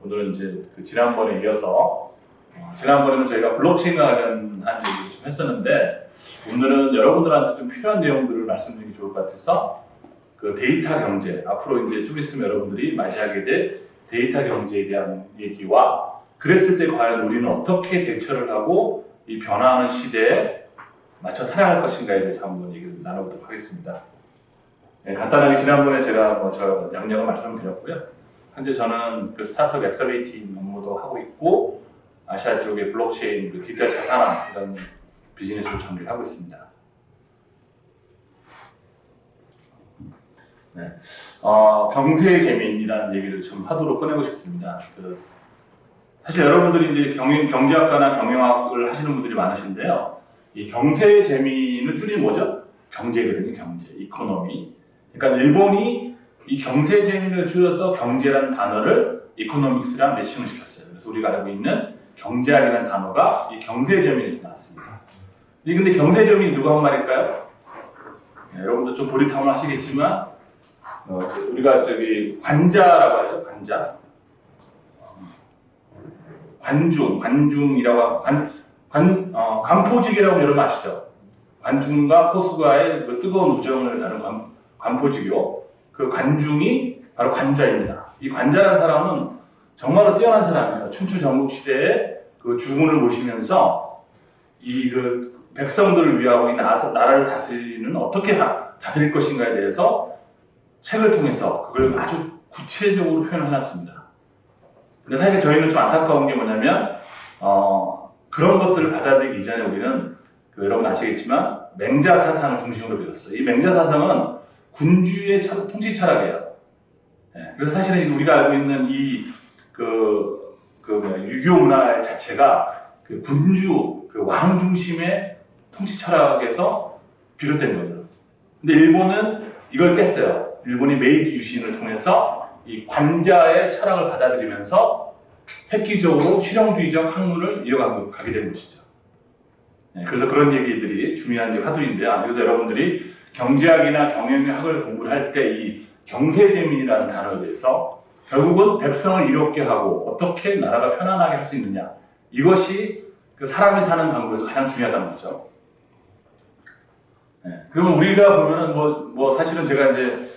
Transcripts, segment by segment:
오늘은 이제 그 지난번에 이어서 지난번에는 저희가 블록체인과 관련한 얘기를 좀 했었는데 오늘은 여러분들한테 좀 필요한 내용들을 말씀드리기 좋을 것 같아서 그 데이터 경제, 앞으로 이제 좀 있으면 여러분들이 맞이하게 될 데이터 경제에 대한 얘기와 그랬을 때 과연 우리는 어떻게 대처를 하고 이 변화하는 시대에 맞춰 살아갈 것인가에 대해서 한번 얘기를 나눠보도록 하겠습니다. 네, 간단하게 지난번에 제가 저 양력을 말씀드렸고요. 현재 저는 그 스타트업 엑셀레이팅 업무도 하고 있고 아시아 쪽의 블록체인, 그 디지털 자산화 이런 비즈니스를 전개를 하고 있습니다. 네, 경제의 재미이라는 얘기를 좀 하도록 꺼내고 싶습니다. 사실 여러분들이 이제 경제학과나 경영학을 하시는 분들이 많으신데요. 이 경제의 재미는 줄이면 뭐죠? 경제거든요, 경제, 이코노미. 그러니까 일본이 이 경제 재미를 줄여서 경제라는 단어를 이코노믹스랑 매칭을 시켰어요. 그래서 우리가 알고 있는 경제학이라는 단어가 이 경제 재미에서 나왔습니다. 근데 경제 재미 누가 한 말일까요? 네, 여러분들 좀 고리탐을 하시겠지만 우리가 저기 관자라고 하죠, 관자. 관중이라고 관포직이라고 여러분 아시죠? 관중과 포수가의 그 뜨거운 우정을 다룬 관포직이요. 그 관중이 바로 관자입니다. 이 관자라는 사람은 정말로 뛰어난 사람이에요. 춘추 전국 시대에 그 주군을 모시면서 이 그 백성들을 위하고 이 나라를 다스리는 어떻게 다스릴 것인가에 대해서 책을 통해서 그걸 아주 구체적으로 표현해놨습니다. 근데 사실 저희는 좀 안타까운 게 뭐냐면 그런 것들을 받아들이기 이전에 우리는 여러분 아시겠지만 맹자 사상을 중심으로 배웠어요. 이 맹자 사상은 군주의 통치 철학이에요. 네, 그래서 사실은 우리가 알고 있는 이 유교 문화 자체가 그 군주, 그 왕 중심의 통치 철학에서 비롯된 거죠. 근데 일본은 이걸 깼어요. 일본이 메이지 유신을 통해서 이 관자의 철학을 받아들이면서 획기적으로 실용주의적 학문을 이어가게 된 것이죠. 네, 그래서 그런 얘기들이 중요한 화두인데요. 그래서 여러분들이 경제학이나 경영학을 공부를 할 때 이 경제재민이라는 단어에 대해서 결국은 백성을 이롭게 하고 어떻게 나라가 편안하게 할 수 있느냐, 이것이 그 사람이 사는 방법에서 가장 중요하다는 거죠. 네, 그러면 우리가 보면은 사실은 제가 이제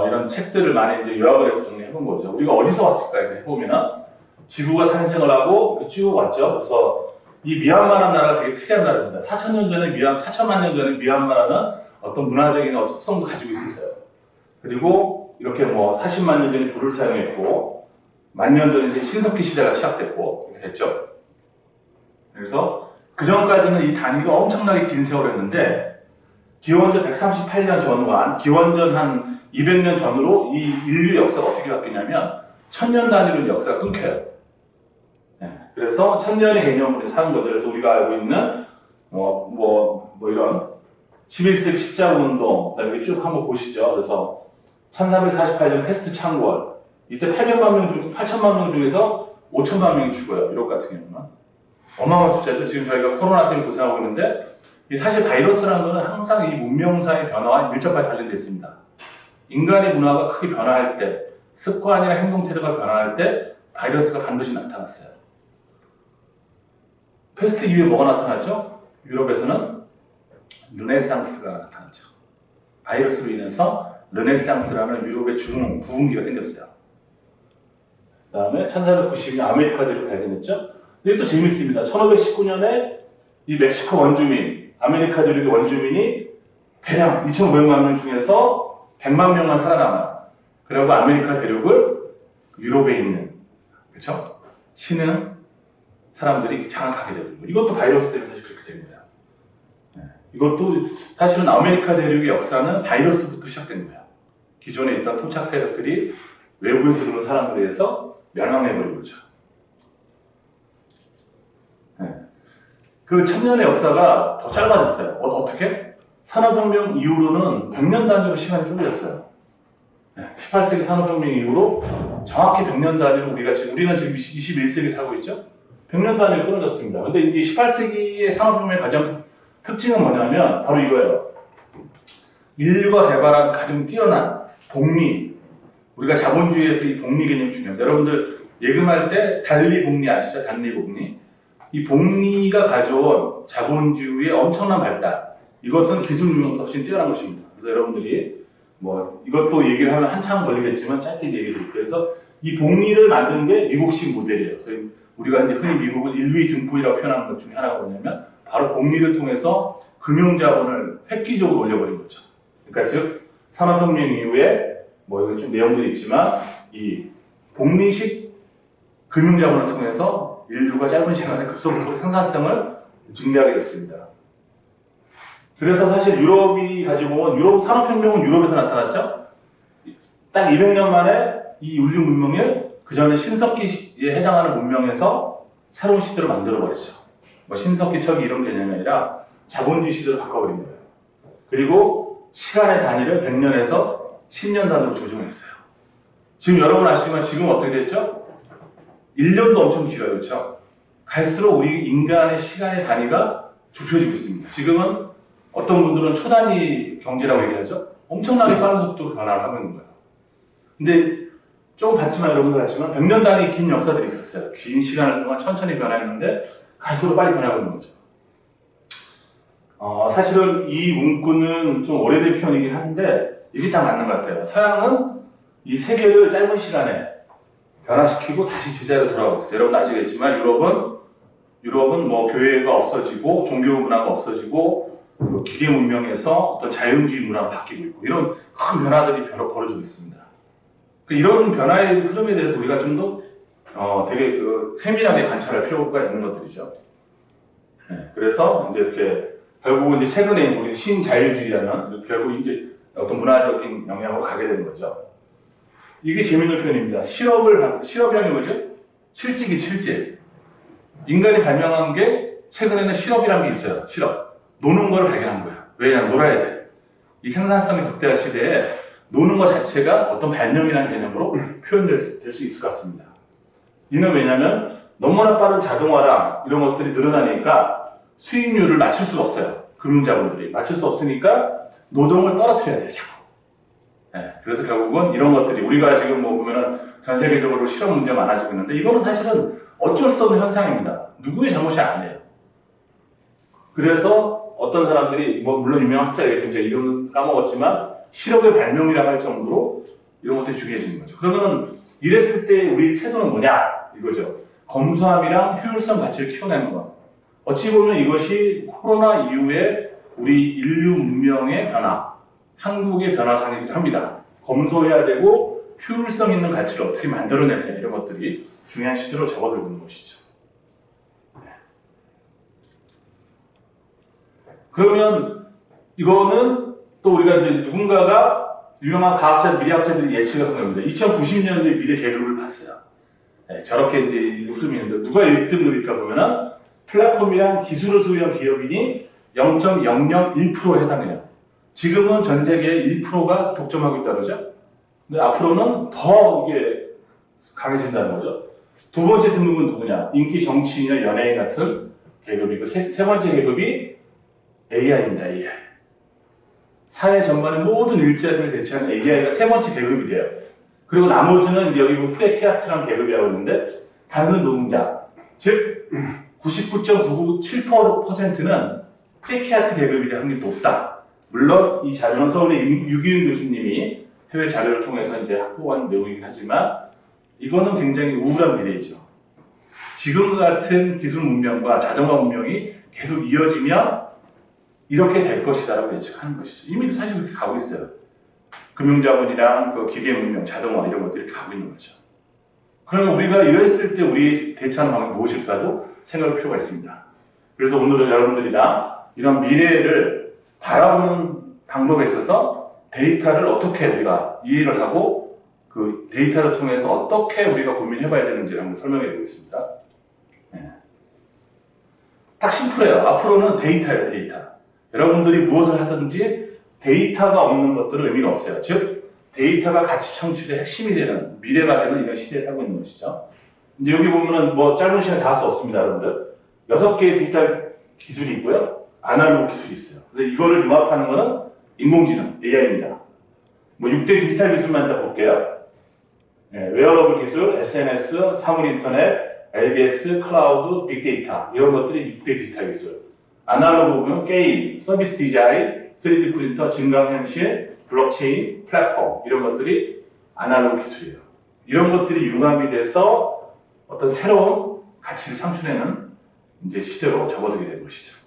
이런 책들을 많이 이제 요약을 해서 정리해 본 거죠. 우리가 어디서 왔을까 이렇게 해보면은 지구가 탄생을 하고 쭉 왔죠. 그래서 이 미얀마라는 나라가 되게 특이한 나라입니다. 4,000년 전에 4천만 년 전에 미얀마라는 어떤 문화적인 특성도 가지고 있었어요. 그리고 이렇게 40만 년 전에 불을 사용했고, 만 년 전에 이제 신석기 시대가 시작됐고, 이렇게 됐죠. 그래서 그 전까지는 이 단위가 엄청나게 긴 세월이었는데, 기원전 138년 전후한, 기원전 한 200년 전으로 이 인류 역사가 어떻게 바뀌냐면, 1000년 단위로 역사가 끊겨요. 네, 그래서 1000년의 개념으로 사는 거죠. 그래서 우리가 알고 있는, 이런 11세기 십자군운동, 그다음에 쭉 한번 보시죠. 그래서 1348년 패스트 창궐, 이때 8천만 명 중에서 5천만 명이 죽어요. 유럽 같은 경우는. 어마어마한 숫자죠. 지금 저희가 코로나 때문에 고생하고 있는데, 사실 바이러스라는 것은 항상 이 문명사의 변화와 밀접하게 관련되어 있습니다. 인간의 문화가 크게 변화할 때, 습관이나 행동 태도가 변화할 때 바이러스가 반드시 나타났어요. 패스트 이후에 뭐가 나타났죠? 유럽에서는 르네상스가 나타났죠. 바이러스로 인해서 르네상스라는 유럽의 부흥기가 생겼어요. 그 다음에 1492년 아메리카 대륙을 발견했죠. 근데 또 재밌습니다. 1519년에 이 멕시코 원주민, 아메리카 대륙의 원주민이 대략 2,500만 명 중에서 100만 명만 살아남아요. 그리고 아메리카 대륙을 유럽에 있는, 그렇죠? 신흥 사람들이 장악하게 되는 거예요. 이것도 바이러스 때문에 사실 그렇게 된 거예요. 네. 이것도 사실은 아메리카 대륙의 역사는 바이러스부터 시작된 거예요. 기존에 있던 토착 세력들이 외부에서 들어온 사람들에 의해서 멸망해버린 거죠. 네. 그 1000년의 역사가 더 짧아졌어요. 어떻게? 산업혁명 이후로는 100년 단위로 시간이 쪼개졌어요. 18세기 산업혁명 이후로 정확히 100년 단위로 우리는 지금 21세기 살고 있죠? 100년 단위로 끊어졌습니다. 근데 이제 18세기의 산업혁명의 가장 특징은 뭐냐면 바로 이거예요. 인류가 개발한 가장 뛰어난 복리, 우리가 자본주의에서 이 복리 개념이 중요합니다. 여러분들 예금할 때 단리복리 아시죠? 단리복리. 이 복리가 가져온 자본주의의 엄청난 발달. 이것은 기술 능력도 훨씬 뛰어난 것입니다. 그래서 여러분들이 뭐 이것도 얘기를 하면 한참 걸리겠지만 짧게 얘기 드릴게요. 그래서 이 복리를 만든 게 미국식 모델이에요. 그래서 우리가 이제 흔히 미국을 인류의 등포이라고 표현하는 것 중에 하나가 뭐냐면 바로 복리를 통해서 금융자본을 획기적으로 올려버린 거죠. 그러니까 즉 산업혁명 이후에 뭐 여기 좀 내용들이 있지만 이 복리식 금융자본을 통해서 인류가 짧은 시간에 급속도로 생산성을 증대하게 됐습니다. 그래서 사실 유럽이 가지고 온 유럽 산업혁명은 유럽에서 나타났죠. 딱 200년 만에 이 인류 문명을 그 전에 신석기에 해당하는 문명에서 새로운 시대로 만들어버렸죠. 뭐 신석기 척이 이런 개념이 아니라 자본주의 시대로 바꿔버린 거예요. 그리고 시간의 단위를 100년에서 10년 단위로 조정했어요. 지금 여러분 아시지만 지금 어떻게 됐죠? 1년도 엄청 길어요. 그렇죠? 갈수록 우리 인간의 시간의 단위가 좁혀지고 있습니다. 지금은 어떤 분들은 초단위 경제라고 얘기하죠? 엄청나게 빠른 속도로 변화를 하고 있는 거예요. 근데 조금 봤지만 여러분도 봤지만 100년 단위 긴 역사들이 있었어요. 긴 시간을 동안 천천히 변화했는데 갈수록 빨리 변하고 있는 거죠. 사실은 이 문구는 좀 오래된 표현이긴 한데 이게 딱 맞는 것 같아요. 서양은 이 세계를 짧은 시간에 변화시키고 다시 제자리로 돌아가고 있어요. 여러분 아시겠지만 유럽은 뭐 교회가 없어지고 종교 문화가 없어지고 그 기계 문명에서 어떤 자연주의 문화로 바뀌고 있고 이런 큰 변화들이 벌어지고 있습니다. 이런 변화의 흐름에 대해서 우리가 좀 더 되게 세밀하게 관찰할 필요가 있는 것들이죠. 네, 그래서 이제 이렇게 결국은 이제 최근에 우리 신자유주의라는 결국 이제 어떤 문화적인 영향으로 가게 되는 거죠. 이게 재밌는 표현입니다. 실업이라는 게 뭐죠? 실직이 실질. 인간이 발명한 게 최근에는 실업이라는 게 있어요. 실업. 노는 걸 발견한 거야. 왜냐하면 놀아야 돼. 이 생산성이 극대화 시대에 노는 것 자체가 어떤 발명이라는 개념으로 표현될 수 있을 것 같습니다. 이는 왜냐하면 너무나 빠른 자동화랑 이런 것들이 늘어나니까 수익률을 맞출 수가 없어요. 금융자본들이. 맞출 수 없으니까 노동을 떨어뜨려야 돼요. 자꾸. 네, 그래서 결국은 이런 것들이 우리가 지금 뭐 보면은 전 세계적으로 실업 문제가 많아지고 있는데 이거는 사실은 어쩔 수 없는 현상입니다. 누구의 잘못이 아니에요. 그래서 어떤 사람들이 뭐 물론 유명한 학자겠지만 제가 이름은 까먹었지만 실업의 발명이라고 할 정도로 이런 것들이 중요해지는 거죠. 그러면 이랬을 때 우리 태도는 뭐냐 이거죠. 검소함이랑 효율성 가치를 키워내는 것. 어찌 보면 이것이 코로나 이후에 우리 인류 문명의 변화, 한국의 변화상이기도 합니다. 검소해야 되고 효율성 있는 가치를 어떻게 만들어내느냐 이런 것들이 중요한 시대로 접어들고 있는 것이죠. 그러면 이거는 또 우리가 이제 누군가가 유명한 과학자, 미래학자들이 예측을 한 겁니다. 2090년대 미래 계급을 봤어요. 네, 저렇게 이제 흐름이 있는데 누가 1등급일까 보면은 플랫폼이랑 기술을 소유한 기업인이 0.001%에 해당해요. 지금은 전 세계의 1%가 독점하고 있다고 그러죠. 근데 앞으로는 더 이게 강해진다는 거죠. 두 번째 등급은 누구냐? 인기 정치인이나 연예인 같은 계급이고 세 번째 계급이 AI입니다. AI. 사회 전반의 모든 일자리를 대체하는 AI가 세 번째 계급이 돼요. 그리고 나머지는 이제 여기 보면 프레키아트라는 계급이라고 있는데 단순 노동자, 즉 99.997%는 프레키아트 계급이 확률이 높다. 물론 이 자료는 서울의 유기윤 교수님이 해외 자료를 통해서 이제 확보한 내용이긴 하지만 이거는 굉장히 우울한 미래이죠. 지금 같은 기술 문명과 자동화 문명이 계속 이어지면 이렇게 될 것이다라고 예측하는 것이죠. 이미 사실 그렇게 가고 있어요. 금융자본이랑 그 기계 문명, 자동화 이런 것들이 가고 있는 거죠. 그러면 우리가 이랬을 때 우리 대처하는 방법이 무엇일까도 생각할 필요가 있습니다. 그래서 오늘은 여러분들이랑 이런 미래를 바라보는 방법에 있어서 데이터를 어떻게 우리가 이해를 하고 그 데이터를 통해서 어떻게 우리가 고민해봐야 되는지를 한번 설명해 보겠습니다. 네. 딱 심플해요. 앞으로는 데이터예요, 데이터. 여러분들이 무엇을 하든지 데이터가 없는 것들은 의미가 없어요. 즉, 데이터가 가치 창출의 핵심이 되는, 미래가 되는 이런 시대에 살고 있는 것이죠. 이제 여기 보면은 뭐 짧은 시간에 다 할 수 없습니다, 여러분들. 6개의 디지털 기술이 있고요. 아날로그 기술이 있어요. 그래서 이거를 융합하는 거는 인공지능, AI입니다. 뭐 6대 디지털 기술만 다 볼게요. 웨어러블 기술, SNS, 사물 인터넷, LBS, 클라우드, 빅데이터 이런 것들이 6대 디지털 기술. 아날로그 보면 게임, 서비스 디자인, 3D 프린터, 증강현실, 블록체인, 플랫폼 이런 것들이 아날로그 기술이에요. 이런 것들이 융합이 돼서 어떤 새로운 가치를 창출해내는 이제 시대로 접어들게 된 것이죠.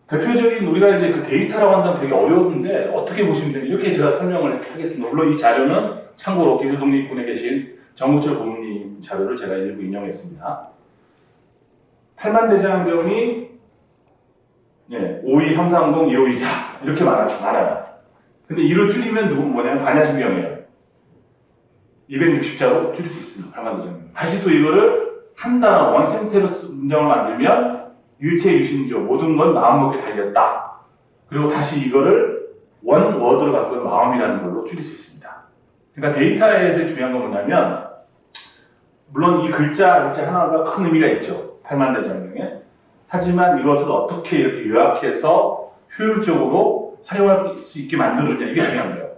대표적인 우리가 이제 그 데이터라고 한다면 되게 어려운데 어떻게 보시면 되냐 이렇게 제가 설명을 하겠습니다. 물론 이 자료는 참고로 기술독립군에 계신 정우철 고문님 자료를 제가 일부 인용했습니다. 8만 대장경이 52330 152자 이렇게 많아요. 근데 이를 줄이면 뭐냐면 반야신경이에요. 260자로 줄일 수 있습니다. 8만 대장경. 다시 또 이거를 한 단어 원 센테로스 문장을 만들면 일체 유심조 모든 건 마음먹기에 달렸다. 그리고 다시 이거를 원 워드로 바꾼 마음이라는 걸로 줄일 수 있습니다. 그러니까 데이터에서 중요한 건 뭐냐면 물론 이 글자 하나가 큰 의미가 있죠. 8만 대장경에. 하지만 이것을 어떻게 이렇게 요약해서 효율적으로 활용할 수 있게 만들어주냐 이게 중요한 거예요.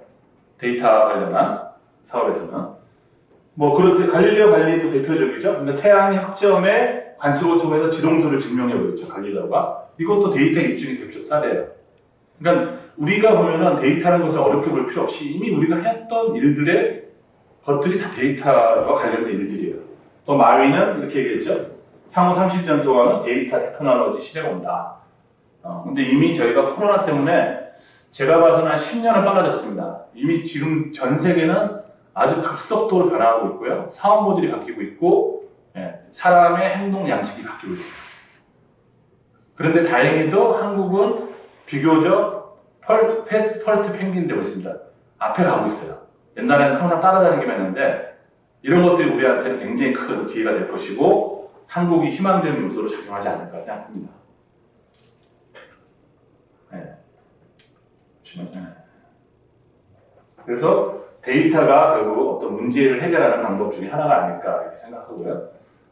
데이터 관련한 사업에서는. 뭐 그렇듯 갈릴레오 갈릴레이도 대표적이죠. 그러니까 태양의 흑점에 관측호점에서 지동소를 증명해보였죠. 갈릴레오가. 이것도 데이터 입증의 대표적 사례예요. 그러니까 우리가 보면은 데이터라는 것을 어렵게 볼 필요 없이 이미 우리가 했던 일들의 것들이 다 데이터와 관련된 일들이에요. 또 마위는 이렇게 얘기했죠. 향후 30년 동안은 데이터 테크놀로지 시대가 온다. 근데 이미 저희가 코로나 때문에 제가 봐서는 한 10년은 빨라졌습니다. 이미 지금 전 세계는 아주 급속도로 변화하고 있고요. 사업 모델이 바뀌고 있고, 사람의 행동 양식이 바뀌고 있습니다. 그런데 다행히도 한국은 비교적 퍼스트 펭귄 되고 있습니다. 앞에 가고 있어요. 옛날에는 항상 따라다니기만 했는데 이런 것들이 우리한테는 굉장히 큰 기회가 될 것이고 한국이 희망적인 요소로 작용하지 않을까 생각합니다. 그래서 데이터가 결국 어떤 문제를 해결하는 방법 중에 하나가 아닐까 이렇게 생각하고요.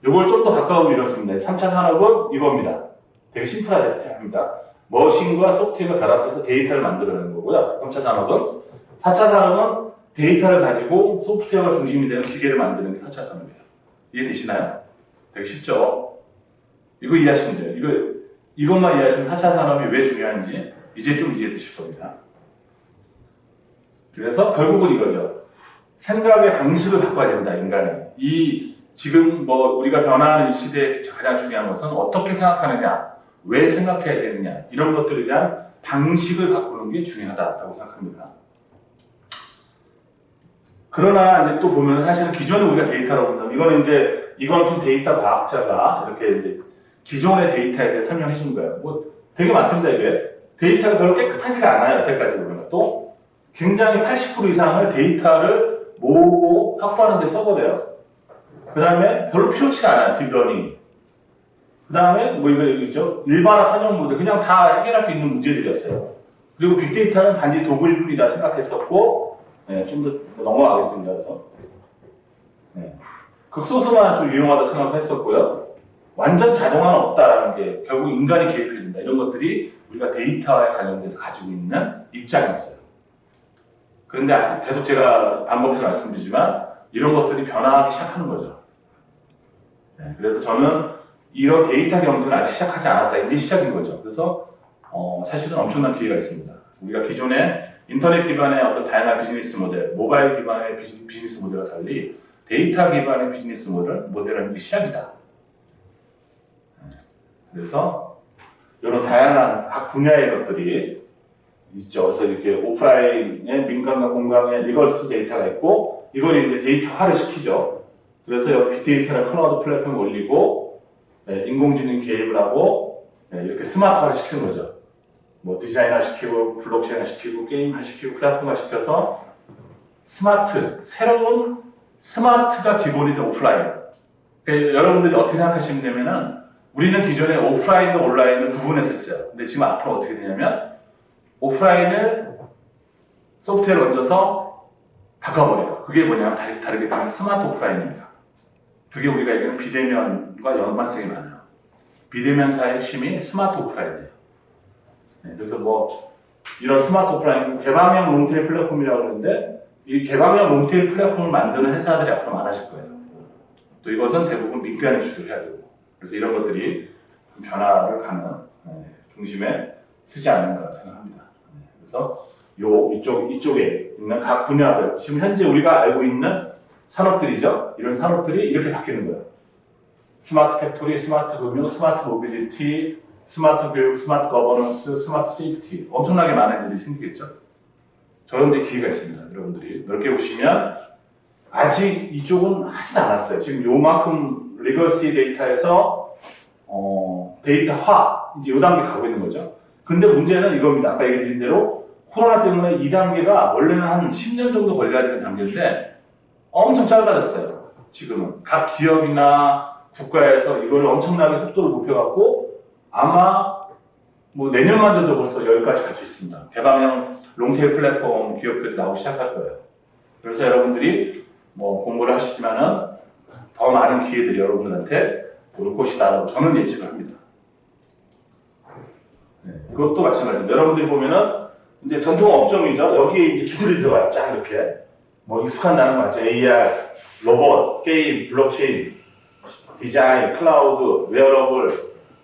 이걸 좀 더 바꿔보면 이렇습니다. 3차 산업은 이겁니다. 되게 심플합니다. 머신과 소프트웨어가 결합해서 데이터를 만들어내는 거고요. 3차 산업은. 4차 산업은 데이터를 가지고 소프트웨어가 중심이 되는 기계를 만드는 게 4차 산업이에요. 이해되시나요? 되게 쉽죠? 이거 이해하시면 돼요. 이것만 이해하시면 4차 산업이 왜 중요한지 이제 좀 이해되실 겁니다. 그래서 결국은 이거죠. 생각의 방식을 바꿔야 된다, 인간은. 지금 우리가 변화하는 이 시대의 가장 중요한 것은 어떻게 생각하느냐, 왜 생각해야 되느냐, 이런 것들에 대한 방식을 바꾸는 게 중요하다고 생각합니다. 그러나 이제 또 보면 사실은 기존에 우리가 데이터라고 본다면 이거는 이제 이광춘 데이터 과학자가 이렇게 이제 기존의 데이터에 대해 설명해 준 거예요. 되게 많습니다, 이게. 데이터가 별로 깨끗하지가 않아요, 여태까지 보면. 또 굉장히 80% 이상을 데이터를 모으고 확보하는 데 써버려요. 그 다음에 별로 필요치가 않아요, 딥러닝이. 그 다음에 이거 있죠? 일반화 선형 모델, 그냥 다 해결할 수 있는 문제들이었어요. 그리고 빅데이터는 단지 도구일 뿐이다 생각했었고, 좀 더 넘어가겠습니다. 그래서 극소수만 좀 유용하다 생각했었고요. 완전 자동화는 없다라는 게 결국 인간이 개입해야 된다. 이런 것들이 우리가 데이터에 관련돼서 가지고 있는 입장이었어요. 그런데 계속 제가 반복해서 말씀드리지만 이런 것들이 변화하기 시작하는 거죠. 그래서 저는 이런 데이터 경쟁은 아직 시작하지 않았다. 이제 시작인 거죠. 그래서 사실은 엄청난 기회가 있습니다. 우리가 기존에 인터넷 기반의 어떤 다양한 비즈니스 모델, 모바일 기반의 비즈니스 모델과 달리 데이터 기반의 비즈니스 모델은 이제 시작이다. 그래서 이런 다양한 각 분야의 것들이 있죠. 그래서 이렇게 오프라인의 민간과 공간의 리걸스 데이터가 있고 이걸 이제 데이터화를 시키죠. 그래서 여기 빅데이터나 클라우드 플랫폼을 올리고 인공지능 개입을 하고 이렇게 스마트화를 시키는 거죠. 디자인화 시키고 블록체인화 시키고 게임화 시키고 플랫폼화 시켜서 새로운 스마트가 기본이 된 오프라인. 그러니까 여러분들이 어떻게 생각하시면 되면은 우리는 기존에 오프라인과 온라인을 구분해서 했어요. 근데 지금 앞으로 어떻게 되냐면 오프라인을 소프트웨어를 얹어서 바꿔버려요. 그게 뭐냐면 다르게 보면 스마트 오프라인입니다. 그게 우리가 얘기하는 비대면과 연관성이 많아요. 비대면사의 핵심이 스마트 오프라인이에요. 그래서 이런 스마트 오프라인 개방형 롱테일 플랫폼이라고 하는데 이 개방형 롱테일 플랫폼을 만드는 회사들이 앞으로 많아질 거예요. 또 이것은 대부분 민간이 주도를 해야 되고, 그래서 이런 것들이 변화를 가는 중심에 서지 않는가 생각합니다. 그래서 이쪽에 있는 각 분야별, 지금 현재 우리가 알고 있는 산업들이죠. 이런 산업들이 이렇게 바뀌는 거예요. 스마트 팩토리, 스마트 금융, 스마트 모빌리티, 스마트 교육, 스마트 거버넌스, 스마트 세이프티, 엄청나게 많은 일이 생기겠죠. 저런 데 기회가 있습니다. 여러분들이 넓게 보시면 아직 이쪽은 하진 않았어요. 지금 요만큼 레거시 데이터에서 데이터화, 이제 요 단계 가고 있는 거죠. 근데 문제는 이겁니다. 아까 얘기 드린 대로 코로나 때문에 이 단계가 원래는 한 10년 정도 걸려야 되는 단계인데 엄청 짧아졌어요. 지금은 각 기업이나 국가에서 이걸 엄청나게 속도를 높여갖고 아마 뭐 내년만 돼도 벌써 여기까지 갈 수 있습니다. 개방형 롱테일 플랫폼 기업들이 나오기 시작할 거예요. 그래서 여러분들이 뭐 공부를 하시지만은 더 많은 기회들이 여러분들한테 올 것이다. 저는 예측을 합니다. 이것도 마찬가지입니다. 여러분들이 보면은 이제 전통 업종이죠. 여기에 이제 기술이 들어가요. 쫙 이렇게. 뭐 익숙한 단어 맞죠? AR, 로봇, 게임, 블록체인, 디자인, 클라우드, 웨어러블,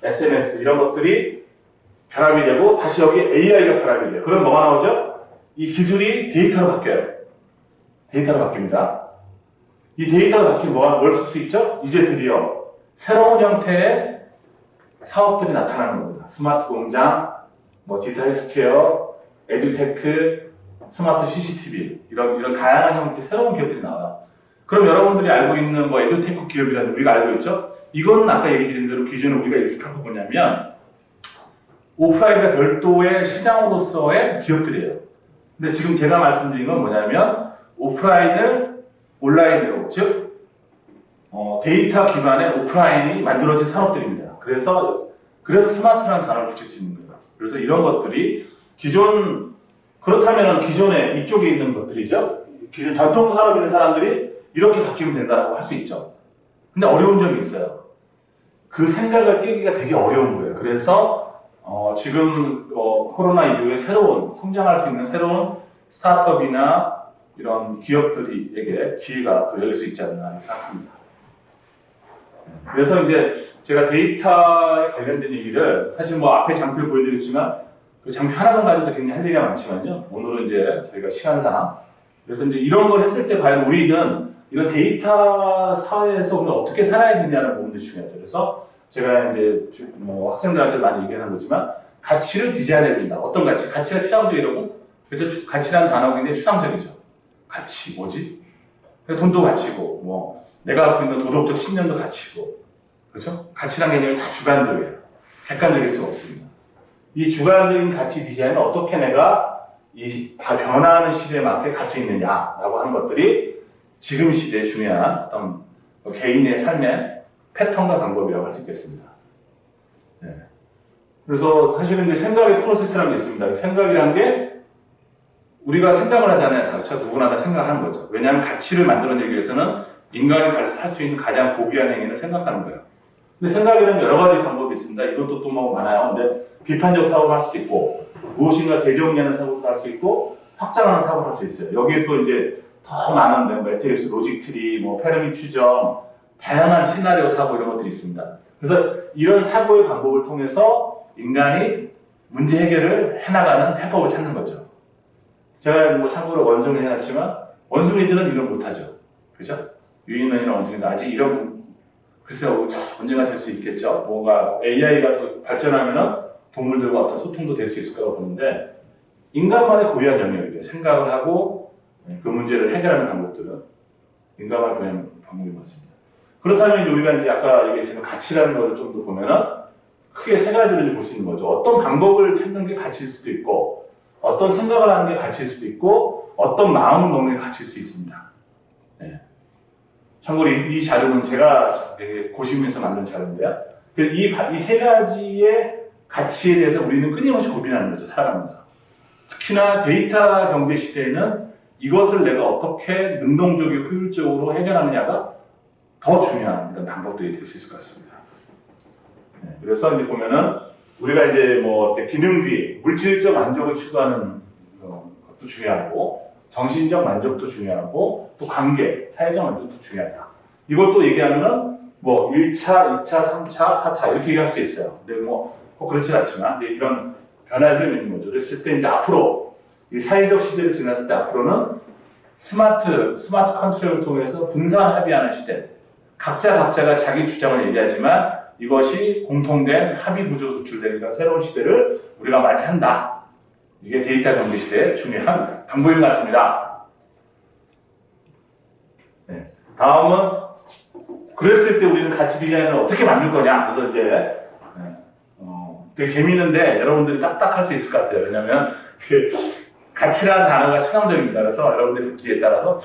SNS 이런 것들이 결합이 되고 다시 여기 AI가 결합이 돼요. 그럼 뭐가 나오죠? 이 기술이 데이터로 바뀌어요. 데이터로 바뀝니다. 이 데이터로 바뀌면 뭘 쓸 수 있죠? 이제 드디어 새로운 형태의 사업들이 나타나는 겁니다. 스마트 공장, 뭐 디지털 헬스케어, 에듀테크, 스마트 CCTV 이런 다양한 형태의 새로운 기업들이 나와요. 그럼 여러분들이 알고 있는 뭐 에듀테크 기업이라는 우리가 알고 있죠? 이거는 아까 얘기 드린 대로 기존에 우리가 익숙한 거 뭐냐면 오프라인과 별도의 시장으로서의 기업들이에요. 근데 지금 제가 말씀드린 건 뭐냐면 오프라인을 온라인으로, 즉 데이터 기반의 오프라인이 만들어진 산업들입니다. 그래서 스마트라는 단어를 붙일 수 있는 거예요. 그래서 이런 것들이 그렇다면 기존에 이쪽에 있는 것들이죠. 기존 전통 산업에 있는 사람들이 이렇게 바뀌면 된다고 할 수 있죠. 근데 어려운 점이 있어요. 그 생각을 깨기가 되게 어려운 거예요. 그래서 지금 코로나 이후에 새로운 성장할 수 있는 새로운 스타트업이나 이런 기업들에게 기회가 또 열릴 수 있지 않나 생각합니다. 그래서 이제 제가 데이터에 관련된 얘기를 사실 뭐 앞에 장표를 보여드렸지만 그 장표 하나만 가지고도 굉장히 할 얘기가 많지만요. 오늘은 이제 저희가 시간상 그래서 이제 이런 걸 했을 때 과연 우리는 이런 데이터 사회에서 우리가 어떻게 살아야 되냐는 부분들이 중요하죠. 그래서 제가 이제 뭐 학생들한테 많이 얘기하는 거지만 가치를 디자인해야 된다. 어떤 가치? 가치가 추상적이라고? 그렇죠. 가치라는 단어가 굉장히 추상적이죠. 가치 뭐지? 돈도 가치고 뭐 내가 갖고 있는 도덕적 신념도 가치고 그렇죠? 가치라는 개념이 다 주관적이에요. 객관적일 수가 없습니다. 이 주관적인 가치 디자인은 어떻게 내가 이 변화하는 시대에 맞게 갈 수 있느냐라고 하는 것들이 지금 시대에 중요한 어떤 개인의 삶의 패턴과 방법이라고 할 수 있겠습니다. 네. 그래서 사실은 이제 생각의 프로세스라는 게 있습니다. 생각이라는 게 우리가 생각을 하잖아요. 그렇죠? 누구나 다 생각하는 거죠. 왜냐하면 가치를 만들어내기 위해서는 인간이 할 수 있는 가장 고귀한 행위는 생각하는 거예요. 근데 생각에는 여러 가지 방법이 있습니다. 이것도 또 뭐 많아요. 근데 비판적 사고를 할 수도 있고, 무엇인가 재정리하는 사고도 할 수 있고, 확장하는 사고를 할 수 있어요. 여기에 또 이제 더 많은 매트릭스, 로직 트리, 뭐 패러믹 추정, 다양한 시나리오 사고 이런 것들이 있습니다. 그래서 이런 사고의 방법을 통해서 인간이 문제 해결을 해나가는 해법을 찾는 거죠. 제가 뭐 참고로 원숭이 해놨지만 원숭이들은 이런 못하죠. 그죠? 유인원이나 원숭이들 아직 이런 글쎄요 언젠가 될 수 있겠죠. 뭔가 AI가 더 발전하면은 동물들과 어떤 소통도 될 수 있을 거라고 보는데 인간만의 고유한 영역이죠. 생각을 하고 그 문제를 해결하는 방법들은 인간만의 고유한 방법인 것 같습니다. 그렇다면 이제 우리가 이제 아까 얘기했지만 가치라는 것을 좀 더 보면은 크게 세 가지를 볼 수 있는 거죠. 어떤 방법을 찾는 게 가치일 수도 있고, 어떤 생각을 하는 게 가치일 수도 있고, 어떤 마음을 먹는 게 가치일 수 있습니다. 네. 참고로 이 자료는 제가 고시면서 만든 자료인데요. 이 세 가지의 가치에 대해서 우리는 끊임없이 고민하는 거죠, 살아가면서. 특히나 데이터 경제 시대에는 이것을 내가 어떻게 능동적이고 효율적으로 해결하느냐가 더 중요한 이런 방법들이 될 수 있을 것 같습니다. 네, 그래서 이제 보면은 우리가 이제 뭐 기능 뒤에 물질적 만족을 추구하는 것도 중요하고 정신적 만족도 중요하고 또 관계, 사회적 만족도 중요하다. 이것도 얘기하면은 뭐 1차, 2차, 3차, 4차 이렇게 얘기할 수도 있어요. 근데 뭐 꼭 그렇진 않지만 이제 이런 변화들이 있는 거죠. 그랬을 때 이제 앞으로 이 사회적 시대를 지났을 때 앞으로는 스마트 컨트롤을 통해서 분산 합의하는 시대. 각자가 자기 주장을 얘기하지만 이것이 공통된 합의 구조로 도출되니까 새로운 시대를 우리가 맞이한다. 이게 데이터 경제 시대의 중요한 방법인 것 같습니다. 네. 다음은 그랬을 때 우리는 가치 디자인을 어떻게 만들 거냐. 그래서 이제 되게 재밌는데 여러분들이 딱딱할 수 있을 것 같아요. 왜냐하면 그 가치라는 단어가 추상적입니다. 그래서 여러분들이 듣기에 따라서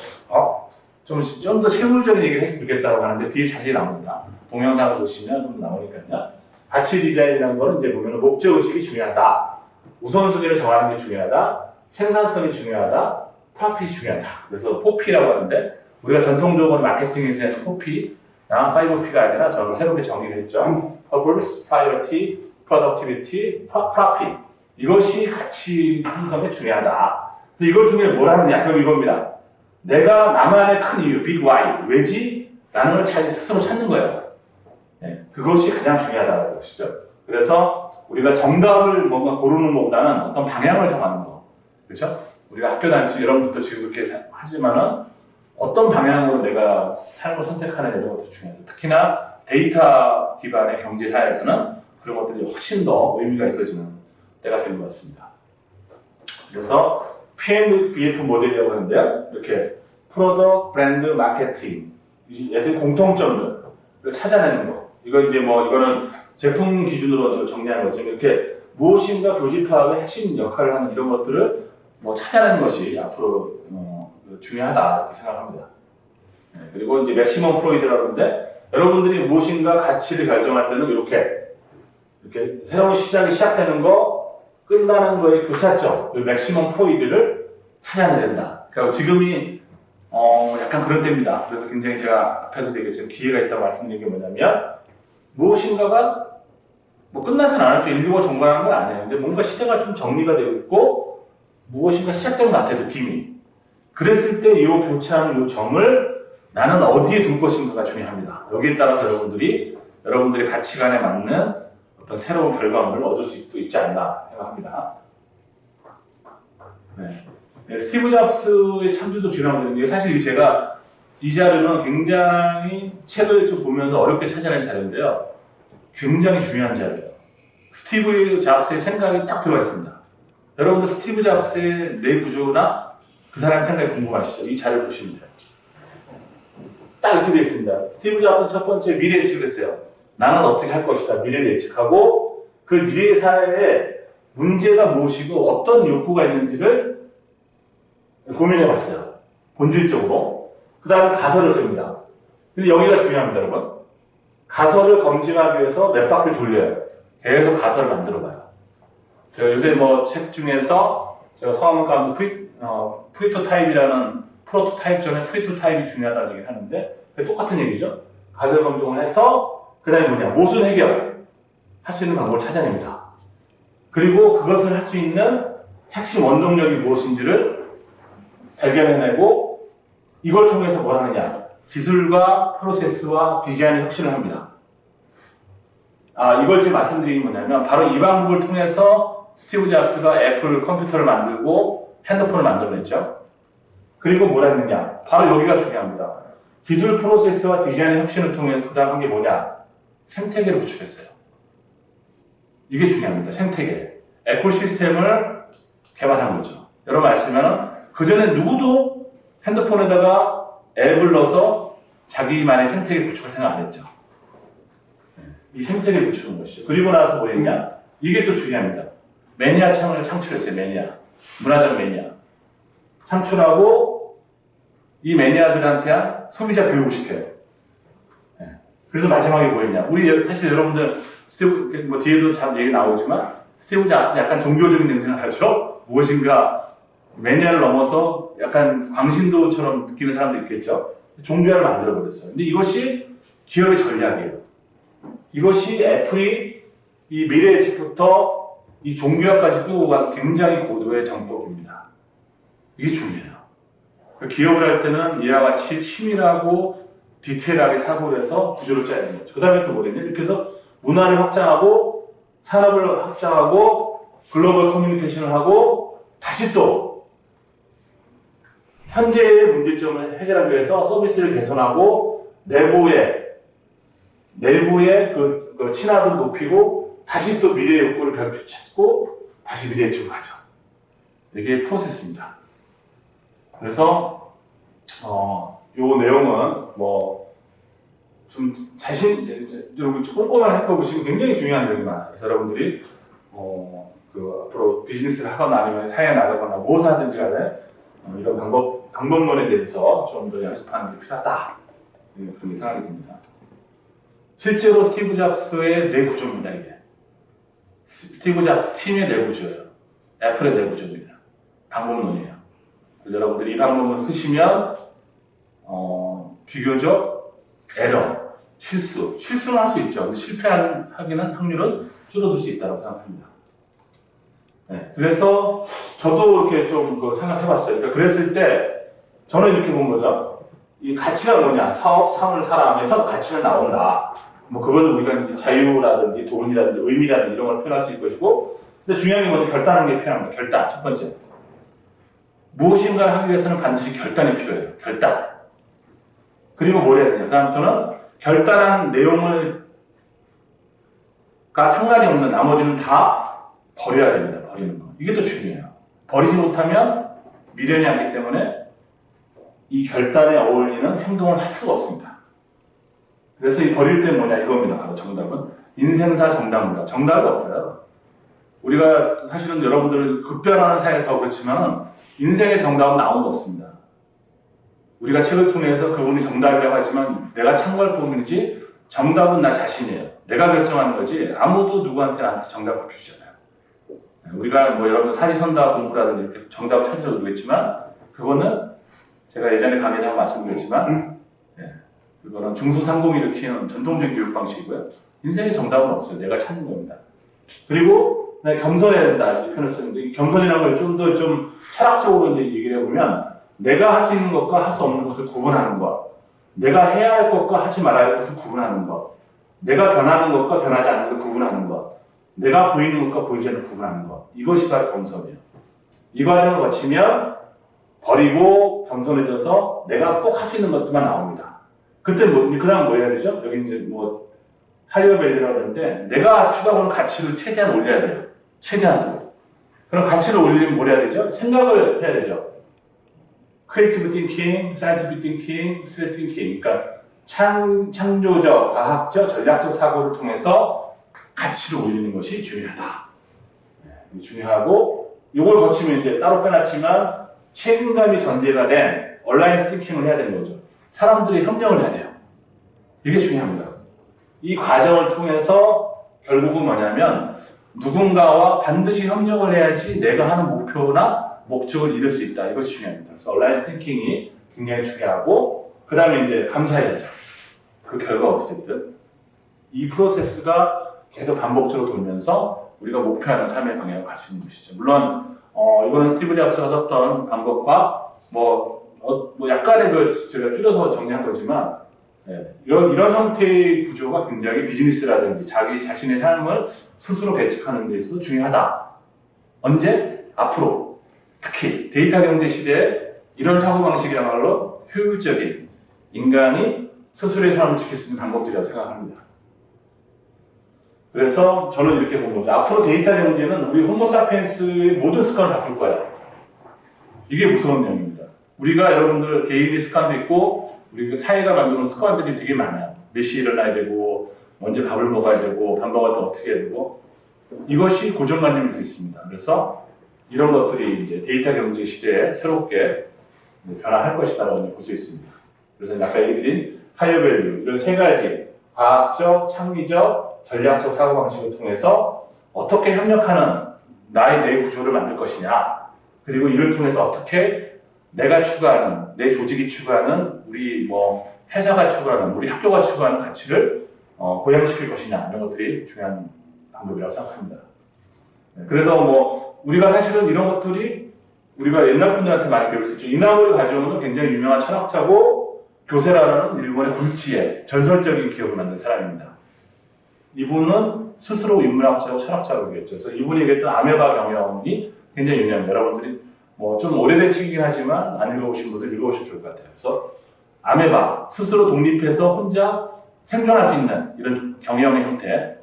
좀 더 실물적인 얘기를 했으면 좋겠다고 하는데 뒤에 자세히 나옵니다. 동영상을 보시면 좀 나오니까요. 가치 디자인이라는 거는 이제 보면 목적의식이 중요하다. 우선순위를 정하는 게 중요하다. 생산성이 중요하다. 프로핏이 중요하다. 그래서 4P라고 하는데 우리가 전통적으로 마케팅에서 4P, 5P가 아니라 저는 새롭게 정의를 했죠. Purpose, Priority, Productivity, Profit. 이것이 가치 형성에 중요하다. 그래서 이걸 통해 뭘 하느냐? 결국 이겁니다. 내가 나만의 큰 이유, Big Why, 왜지? 라는 걸 스스로 찾는 거예요. 네, 그것이 가장 중요하다는 것이죠. 그래서 우리가 정답을 뭔가 고르는 것보다는 어떤 방향을 정하는 거. 그렇죠? 우리가 학교 다니면서 여러분들도 지금 그렇게 하지만은 어떤 방향으로 내가 삶을 선택하느냐 이런 것도 중요하죠. 특히나 데이터 기반의 경제사에서는 그런 것들이 훨씬 더 의미가 있어지는 때가 된 것 같습니다. 그래서 P&BF 모델이라고 하는데요. 이렇게 프로덕트, 브랜드, 마케팅 예술 공통점들을 찾아내는 거. 이건 이제 이거는 제품 기준으로 정리하는 거죠. 이렇게 무엇인가 교집합의 핵심 역할을 하는 이런 것들을 찾아내는 것이 앞으로 중요하다 이렇게 생각합니다. 네, 그리고 이제 맥시멈 프로이드라고 하는데 여러분들이 무엇인가 가치를 결정할 때는 이렇게 새로운 시작이 시작되는 거, 끝나는 거의 교차점, 그 맥시멈 프로이드를 찾아내야 된다. 그러니까 지금이 약간 그런 때입니다. 그래서 굉장히 제가 앞에서 얘기했지만 기회가 있다고 말씀드린 게 뭐냐면 무엇인가가 끝나진 않았죠. 인류가 종말하는 건 아니에요. 근데 뭔가 시대가 좀 정리가 되고 있고 무엇인가 시작된 것 같아요. 느낌이. 그랬을 때 이 교차하는 이 점을 나는 어디에 둘 것인가가 중요합니다. 여기에 따라서 여러분들의 가치관에 맞는 어떤 새로운 결과물을 얻을 수 있지 않나 생각합니다. 네, 스티브 잡스의 참주도 중요한데 사실 제가 이 자료는 굉장히 책을 좀 보면서 어렵게 찾아낸 자료인데요. 굉장히 중요한 자료예요. 스티브 잡스의 생각이 딱 들어가 있습니다. 여러분들 스티브 잡스의 뇌 구조나 그 사람의 생각이 궁금하시죠? 이 자료를 보시면 돼요. 딱 이렇게 되어 있습니다. 스티브 잡스는 첫 번째 미래 예측을 했어요. 나는 어떻게 할 것이다. 미래를 예측하고 그 미래 사회에 문제가 무엇이고 어떤 욕구가 있는지를 고민해 봤어요. 본질적으로. 그 다음에 가설을 씁니다. 근데 여기가 중요합니다, 여러분. 가설을 검증하기 위해서 몇 바퀴를 돌려요. 계속 가설을 만들어 봐요. 요새 책 중에서 제가 성함을 까먹는데 프리토타입이라는 프로토타입 전에 프리토타입이 중요하다는 얘기를 하는데 그게 똑같은 얘기죠. 가설 검증을 해서 그 다음에 모순 해결 할 수 있는 방법을 찾아냅니다. 그리고 그것을 할 수 있는 핵심 원동력이 무엇인지를 발견해내고 이걸 통해서 뭘 하느냐 기술과 프로세스와 디자인의 혁신을 합니다. 이걸 지금 말씀드리는 게 뭐냐면 바로 이 방법을 통해서 스티브 잡스가 애플 컴퓨터를 만들고 핸드폰을 만들어냈죠. 그리고 뭘 했느냐 바로 여기가 중요합니다. 기술 프로세스와 디자인의 혁신을 통해서 그 다음 한 게 뭐냐 생태계를 구축했어요. 이게 중요합니다. 생태계. 에코시스템을 개발한 거죠. 여러분 아시면 그 전에 누구도 핸드폰에다가 앱을 넣어서 자기만의 생태계 구축을 생각 안 했죠. 이 생태계를 구축한 것이죠. 그리고 나서 뭐 했냐? 이게 또 중요합니다. 매니아 창을 창출했어요. 매니아. 문화적 매니아. 창출하고 이 매니아들한테 소비자 교육을 시켜요. 그래서 마지막에 뭐였냐? 사실 여러분들 스티브 뒤에도 잘 얘기 나오지만 스티브 잡스는 약간 종교적인 냄새가 나죠. 무엇인가 매니아를 넘어서 약간 광신도처럼 느끼는 사람도 있겠죠. 종교화를 만들어 버렸어요. 근데 이것이 기업의 전략이에요. 이것이 애플이 이 미래 예측부터 이 종교화까지 끌고 간 굉장히 고도의 정법입니다. 이게 중요해요. 그 기업을 할 때는 이와 같이 치밀하고 디테일하게 사고를 해서 구조를 짜야 되는 거죠. 그 다음에 또 뭐겠냐? 이렇게 해서 문화를 확장하고 산업을 확장하고 글로벌 커뮤니케이션을 하고 다시 또 현재의 문제점을 해결하기 위해서 서비스를 개선하고 내부의 그 친화도를 높이고 다시 또 미래의 욕구를 결핍찾고 다시 미래의 쪽으로 가죠. 이게 프로세스입니다. 그래서 요 내용은 뭐 좀 여러분 꼼꼼하게 살펴보시면 굉장히 중요한 내용이 많아요. 그래서 여러분들이 그 앞으로 비즈니스를 하거나 아니면 사회에 나가거나 무엇을 하든지 간에 이런 방법론에 대해서 좀 더 연습하는 게 필요하다. 그렇게 생각이 듭니다. 실제로 스티브 잡스의 뇌구조입니다, 이게. 스티브 잡스 팀의 뇌구조예요. 애플의 뇌구조입니다. 방법론이에요. 그래서 여러분들이 이 방법론을 쓰시면 비교적 에러, 실수는 할 수 있죠. 실패하기는 확률은 줄어들 수 있다고 생각합니다. 네, 그래서 저도 이렇게 좀 생각해봤어요. 그러니까 그랬을 때 저는 이렇게 본 거죠. 이 가치가 뭐냐? 삶을 살아가면서 가치는 나온다. 뭐 그거는 우리가 이제 자유라든지 돈이라든지 의미라든지 이런 걸 표현할 수 있을 것이고, 근데 중요한 게 뭐냐? 결단하는 게 필요합니다. 결단, 첫 번째. 무엇인가를 하기 위해서는 반드시 결단이 필요해요. 결단. 그리고 뭘 해야 되냐? 다음부터는 결단한 내용을가 상관이 없는 나머지는 다 버려야 됩니다. 버리는 거. 이게 더 중요해요. 버리지 못하면 미련이 하기 때문에 이 결단에 어울리는 행동을 할 수가 없습니다. 그래서 이 버릴 때 뭐냐 이겁니다. 바로 정답은 인생사 정답입니다. 정답이 없어요. 우리가 사실은 여러분들 급변하는 사회가 더 그렇지만 인생의 정답은 아무도 없습니다. 우리가 책을 통해서 그분이 정답이라고 하지만 내가 참고할 부분이지 정답은 나 자신이에요. 내가 결정하는 거지 아무도 누구한테 나한테 정답을 바뀌잖아요. 우리가 뭐 여러분 사지선다 공부라든지 이렇게 정답을 찾으려고 노력했지만 그거는 제가 예전에 강의에서 한번 말씀드렸지만 그거는 중소상공을 일으키는 전통적인 교육 방식이고요. 인생의 정답은 없어요. 내가 찾는 겁니다. 그리고 내가 겸손해야 된다 이 표현을 쓰는데 이 겸손이라는 걸 좀 더 좀 철학적으로 이제 얘기를 해보면 내가 할 수 있는 것과 할 수 없는 것을 구분하는 것, 내가 해야 할 것과 하지 말아야 할 것을 구분하는 것, 내가 변하는 것과 변하지 않는 것을 구분하는 것, 내가 보이는 것과 보이지 않는 것을 구분하는 것, 이것이 바로 겸손이에요. 이 과정을 거치면 버리고 겸손해져서 내가 꼭 할 수 있는 것들만 나옵니다. 그때 그 다음 뭐 해야 되죠? 여기 이제 뭐 하이어 밸류라고 하는데 내가 추가하는 가치를 최대한 올려야 돼요. 최대한으로. 그럼 가치를 올리려면 뭘 해야 되죠? 생각을 해야 되죠. 크리에이티브 띵킹, 사이언티픽 띵킹, 스트레이트 띵킹. 그러니까 창조적, 과학적, 전략적 사고를 통해서 가치를 올리는 것이 중요하다. 네, 중요하고 이걸 거치면 이제 따로 빼놨지만 책임감이 전제가 된 얼라이언스 띵킹을 해야 되는 거죠. 사람들이 협력을 해야 돼요. 이게 중요합니다. 이 과정을 통해서 결국은 뭐냐면 누군가와 반드시 협력을 해야지 내가 하는 목표나 목적을 이룰 수 있다. 이것이 중요합니다. 그래서 얼라이언스 띵킹이 굉장히 중요하고 그 다음에 이제 감사해야죠. 그 결과 어찌됐든 이 프로세스가 계속 반복적으로 돌면서 우리가 목표하는 삶의 방향을 갈 수 있는 것이죠. 물론 이거는 스티브 잡스가 썼던 방법과 뭐 약간의 제가 줄여서 정리한 거지만 이런 형태의 구조가 굉장히 비즈니스라든지 자기 자신의 삶을 스스로 개척하는 데 있어서 중요하다. 언제? 앞으로. 특히 데이터 경제 시대에 이런 사고방식이야말로 효율적인 인간이 스스로의 삶을 지킬 수 있는 방법들이라고 생각합니다. 그래서 저는 이렇게 본 거죠. 앞으로 데이터 경제는 우리 호모사피엔스의 모든 습관을 바꿀 거야. 이게 무서운 내용입니다. 우리가 여러분들 개인의 습관도 있고 우리 사회가 만드는 습관들이 되게 많아요. 몇 시에 일어나야 되고 언제 밥을 먹어야 되고 밥 먹을 때 어떻게 해야 되고 이것이 고정관념일 수 있습니다. 그래서 이런 것들이 이제 데이터 경제 시대에 새롭게 변화할 것이다라고 볼 수 있습니다. 그래서 아까 얘기 드린 하이어 밸류 이런 세 가지 과학적, 창의적, 전략적 사고방식을 통해서 어떻게 협력하는 나의 내 구조를 만들 것이냐 그리고 이를 통해서 어떻게 내가 추구하는, 내 조직이 추구하는, 우리 뭐 회사가 추구하는, 우리 학교가 추구하는 가치를 고양시킬 것이냐 이런 것들이 중요한 방법이라고 생각합니다. 그래서 뭐 우리가 사실은 이런 것들이 우리가 옛날 분들한테 많이 배울 수 있죠. 이나모리 가지오는 굉장히 유명한 철학자고 교세라는 일본의 굴지의 전설적인 기업을 만든 사람입니다. 이분은 스스로 인문학자고 철학자라고 얘기했죠. 그래서 이분이 얘기했던 아메바 경영이 굉장히 유명합니다. 여러분들이 뭐 좀 오래된 책이긴 하지만 안 읽어보신 분들 읽어보시면 좋을 것 같아요. 그래서 아메바, 스스로 독립해서 혼자 생존할 수 있는 이런 경영의 형태,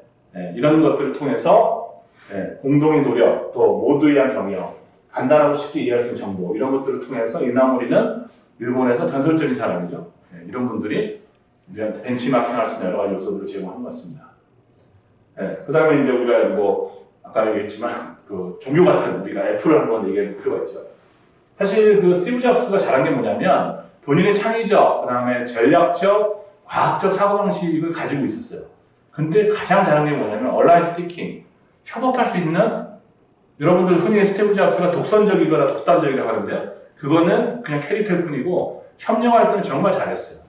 이런 것들을 통해서 공동의 노력, 또 모두에 의한 경영, 간단하고 쉽게 이해할 수 있는 정보, 이런 것들을 통해서 이나모리는 일본에서 전설적인 사람이죠. 이런 분들이 우리한테 벤치마킹 할 수 있는 여러 가지 요소들을 제공한 것 같습니다. 그 다음에 이제 우리가 뭐, 아까 얘기했지만, 그 종교 같은 우리가 애플을 한번 얘기할 필요가 있죠. 사실 그 스티브 잡스가 잘한 게 뭐냐면, 본인의 창의적, 그 다음에 전략적, 과학적 사고방식을 가지고 있었어요. 근데 가장 잘한 게 뭐냐면, 얼라이언스 티킹, 협업할 수 있는, 여러분들 흔히 스티브 잡스가 독선적이거나 독단적이라고 하는데요. 그거는 그냥 캐릭터일 뿐이고, 협력할 때는 정말 잘했어요.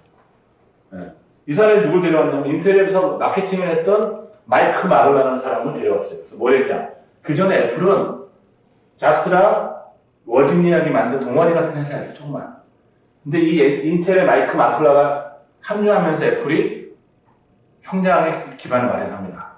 이 사람이 누굴 데려왔냐면, 인텔에서 마케팅을 했던 마이크 마를라는 사람을 데려왔어요. 그래서 뭘 했냐. 그 전에 애플은 잡스랑 워지니아이 만든 동아리 같은 회사였어요, 정말. 근데 이 인텔의 마이크 마클라가 합류하면서 애플이 성장의 기반을 마련합니다.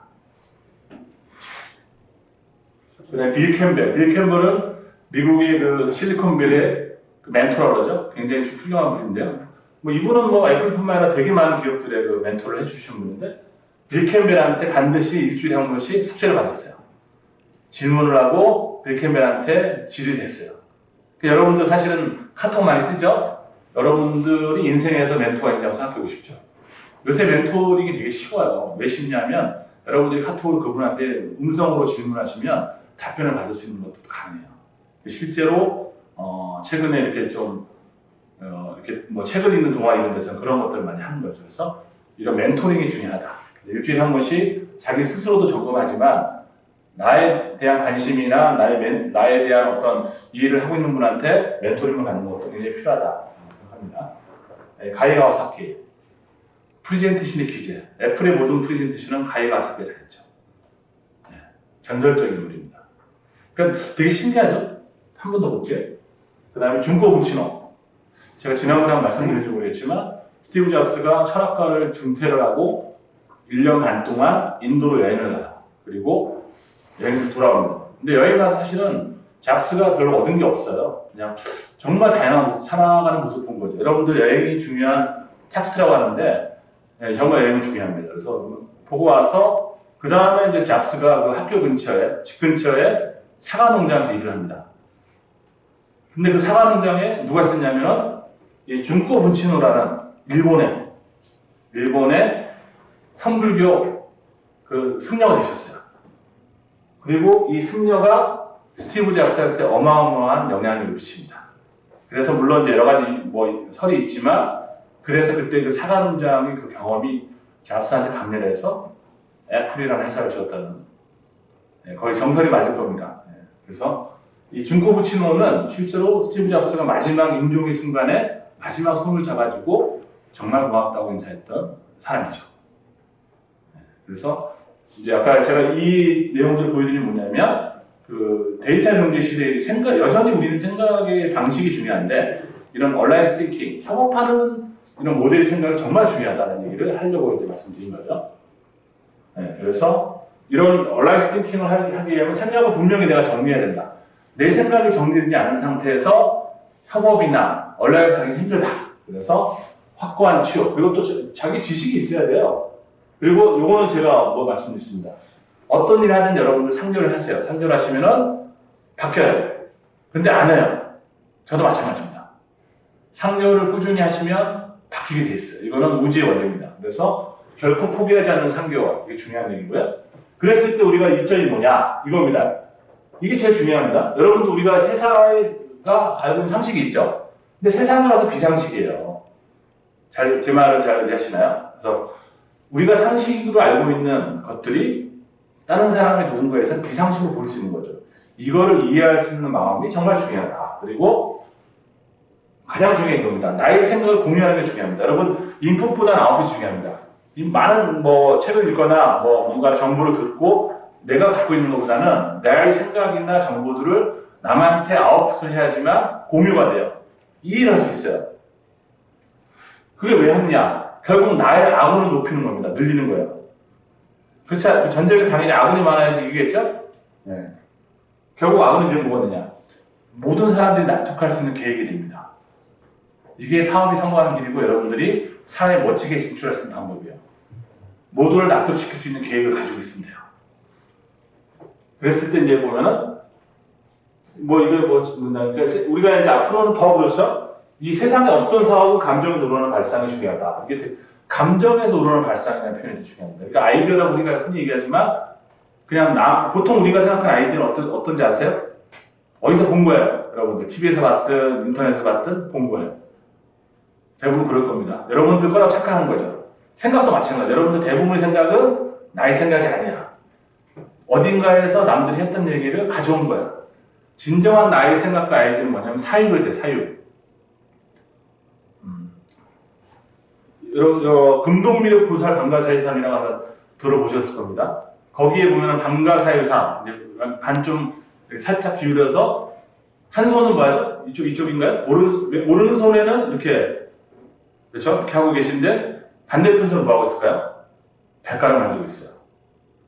그다음에 빌 캠벨은 미국의 그 실리콘밸리의 그 멘토라고 그러죠. 굉장히 훌륭한 분인데요. 뭐 이분은 뭐 애플뿐만 아니라 되게 많은 기업들의 그 멘토를 해주신 분인데, 빌 캠벨한테 반드시 일주일에 한 번씩 숙제를 받았어요. 질문을 하고 빌 캠벨한테 질의를 했어요. 그러니까 여러분들 사실은 카톡 많이 쓰죠? 여러분들이 인생에서 멘토가 있다고 생각해 보십시오. 요새 멘토링이 되게 쉬워요. 왜 쉽냐면 여러분들이 카톡으로 그분한테 음성으로 질문하시면 답변을 받을 수 있는 것도 가능해요. 실제로 최근에 이렇게 좀 이렇게 뭐 책을 읽는 동아리 이런 데서는 그런 것들을 많이 하는 거죠. 그래서 이런 멘토링이 중요하다. 일주일에 한 번씩 자기 스스로도 점검하지만 나에 대한 관심이나 나에 대한 어떤 이해를 하고 있는 분한테 멘토링을 받는 것도 굉장히 필요하다 생각합니다. 가이가와사키 프리젠테이션의 기재, 애플의 모든 프리젠테이션은 가이가와사키가 다 했죠. 전설적인 인물입니다. 그러니까 되게 신기하죠? 한 번 더 볼게요. 그 다음에 준코 부치노. 제가 지난번에 한번 말씀드린지 모르겠지만 스티브 잡스가 철학가를 중퇴를 하고 1년 반 동안 인도로 여행을 가요. 그리고 여행에서 돌아옵니다. 근데 여행 가서 사실은 잡스가 별로 얻은 게 없어요. 그냥 정말 다양한 모습, 살아가는 모습 본 거죠. 여러분들 여행이 중요한 텍스트라고 하는데 정말 여행은 중요합니다. 그래서 보고 와서 그 다음에 이제 잡스가 그 학교 근처에, 집 근처에 사과 농장에서 일을 합니다. 근데 그 사과 농장에 누가 있었냐면 이 준코 부치노라는 일본의 선불교 그 승려가 되셨어요. 그리고 이 승려가 스티브 잡스한테 어마어마한 영향을 미칩니다. 그래서 물론 이제 여러 가지 뭐 설이 있지만 그래서 그때 그 사과 농장의 그 경험이 잡스한테 감명을 해서 애플이라는 회사를 지었다는 거의 정설이 맞을 겁니다. 그래서 이 준코 부치노는 실제로 스티브 잡스가 마지막 임종의 순간에 마지막 손을 잡아주고 정말 고맙다고 인사했던 사람이죠. 그래서 이제 아까 제가 이 내용들을 보여드린 게 뭐냐면 그 데이터 경제 시대의 생각, 여전히 우리는 생각의 방식이 중요한데 이런 얼라이언스 띵킹, 협업하는 이런 모델의 생각이 정말 중요하다는 얘기를 하려고 이제 말씀드린 거죠. 그래서 이런 얼라이언스 띵킹을 하기 위해서 생각을 분명히 내가 정리해야 된다. 내 생각이 정리되지 않은 상태에서 협업이나 얼라이언스 하기 힘들다. 그래서 확고한 취업, 그리고 또 자기 지식이 있어야 돼요. 그리고 요거는 제가 뭐 말씀드렸습니다. 어떤 일을 하든 여러분들 상조를 하세요. 상조를 하시면은 바뀌어요. 근데 안 해요. 저도 마찬가지입니다. 상조를 꾸준히 하시면 바뀌게 돼 있어요. 이거는 우주의 원리입니다. 그래서 결코 포기하지 않는 상교, 이게 중요한 얘기고요. 그랬을 때 우리가 이점이 뭐냐? 이겁니다. 이게 제일 중요합니다. 여러분도 우리가 회사가 알고 있는 상식이 있죠? 근데 세상에 와서 비상식이에요. 제 말을 잘 이해하시나요? 그래서 우리가 상식으로 알고 있는 것들이 다른 사람의 누군가에서는 비상식으로 볼 수 있는 거죠. 이거를 이해할 수 있는 마음이 정말 중요하다. 그리고 가장 중요한 겁니다. 나의 생각을 공유하는 게 중요합니다. 여러분, 인풋보다는 아웃풋이 중요합니다. 많은 뭐 책을 읽거나 뭐 뭔가 정보를 듣고 내가 갖고 있는 것보다는 나의 생각이나 정보들을 남한테 아웃풋을 해야지만 공유가 돼요. 이 일을 할 수 있어요. 그게 왜 하느냐? 결국 나의 아군을 높이는 겁니다. 늘리는 거예요. 그렇죠? 전쟁에서 당연히 아군이 많아야지 이기겠죠? 네. 결국 아군이 되면 뭐가 되냐? 모든 사람들이 납득할 수 있는 계획이 됩니다. 이게 사업이 성공하는 길이고 여러분들이 사회에 멋지게 진출할 수 있는 방법이에요. 모두를 납득시킬 수 있는 계획을 가지고 있으면 돼요. 그랬을 때 이제 보면은 우리가 이제 앞으로는 더 그렇죠? 이 세상에 어떤 사업은 감정에서 우러나는 발상이 중요하다. 이게 감정에서 우러나는 발상이라는 표현이 중요합니다. 그러니까 아이디어라고 우리가 흔히 얘기하지만 그냥 보통 우리가 생각하는 아이디어는 어떤지 아세요? 어디서 본 거예요? 여러분들 TV에서 봤든 인터넷에서 봤든 본 거예요. 대부분 그럴 겁니다. 여러분들 거라고 착각한 거죠. 생각도 마찬가지예요. 여러분들 대부분의 생각은 나의 생각이 아니야. 어딘가에서 남들이 했던 얘기를 가져온 거야. 진정한 나의 생각과 아이디어는 뭐냐면 사유를 돼, 사유. 여러분, 금동미륵 부살 방가사유삼이라고 한번 들어보셨을 겁니다. 거기에 보면 방가사유삼, 반 좀 살짝 기울여서 한 손은 뭐하죠? 이쪽인가요? 오른손에는 이렇게, 그렇죠? 이렇게 하고 계신데 반대편 손은 뭐하고 있을까요? 발가락 만지고 있어요.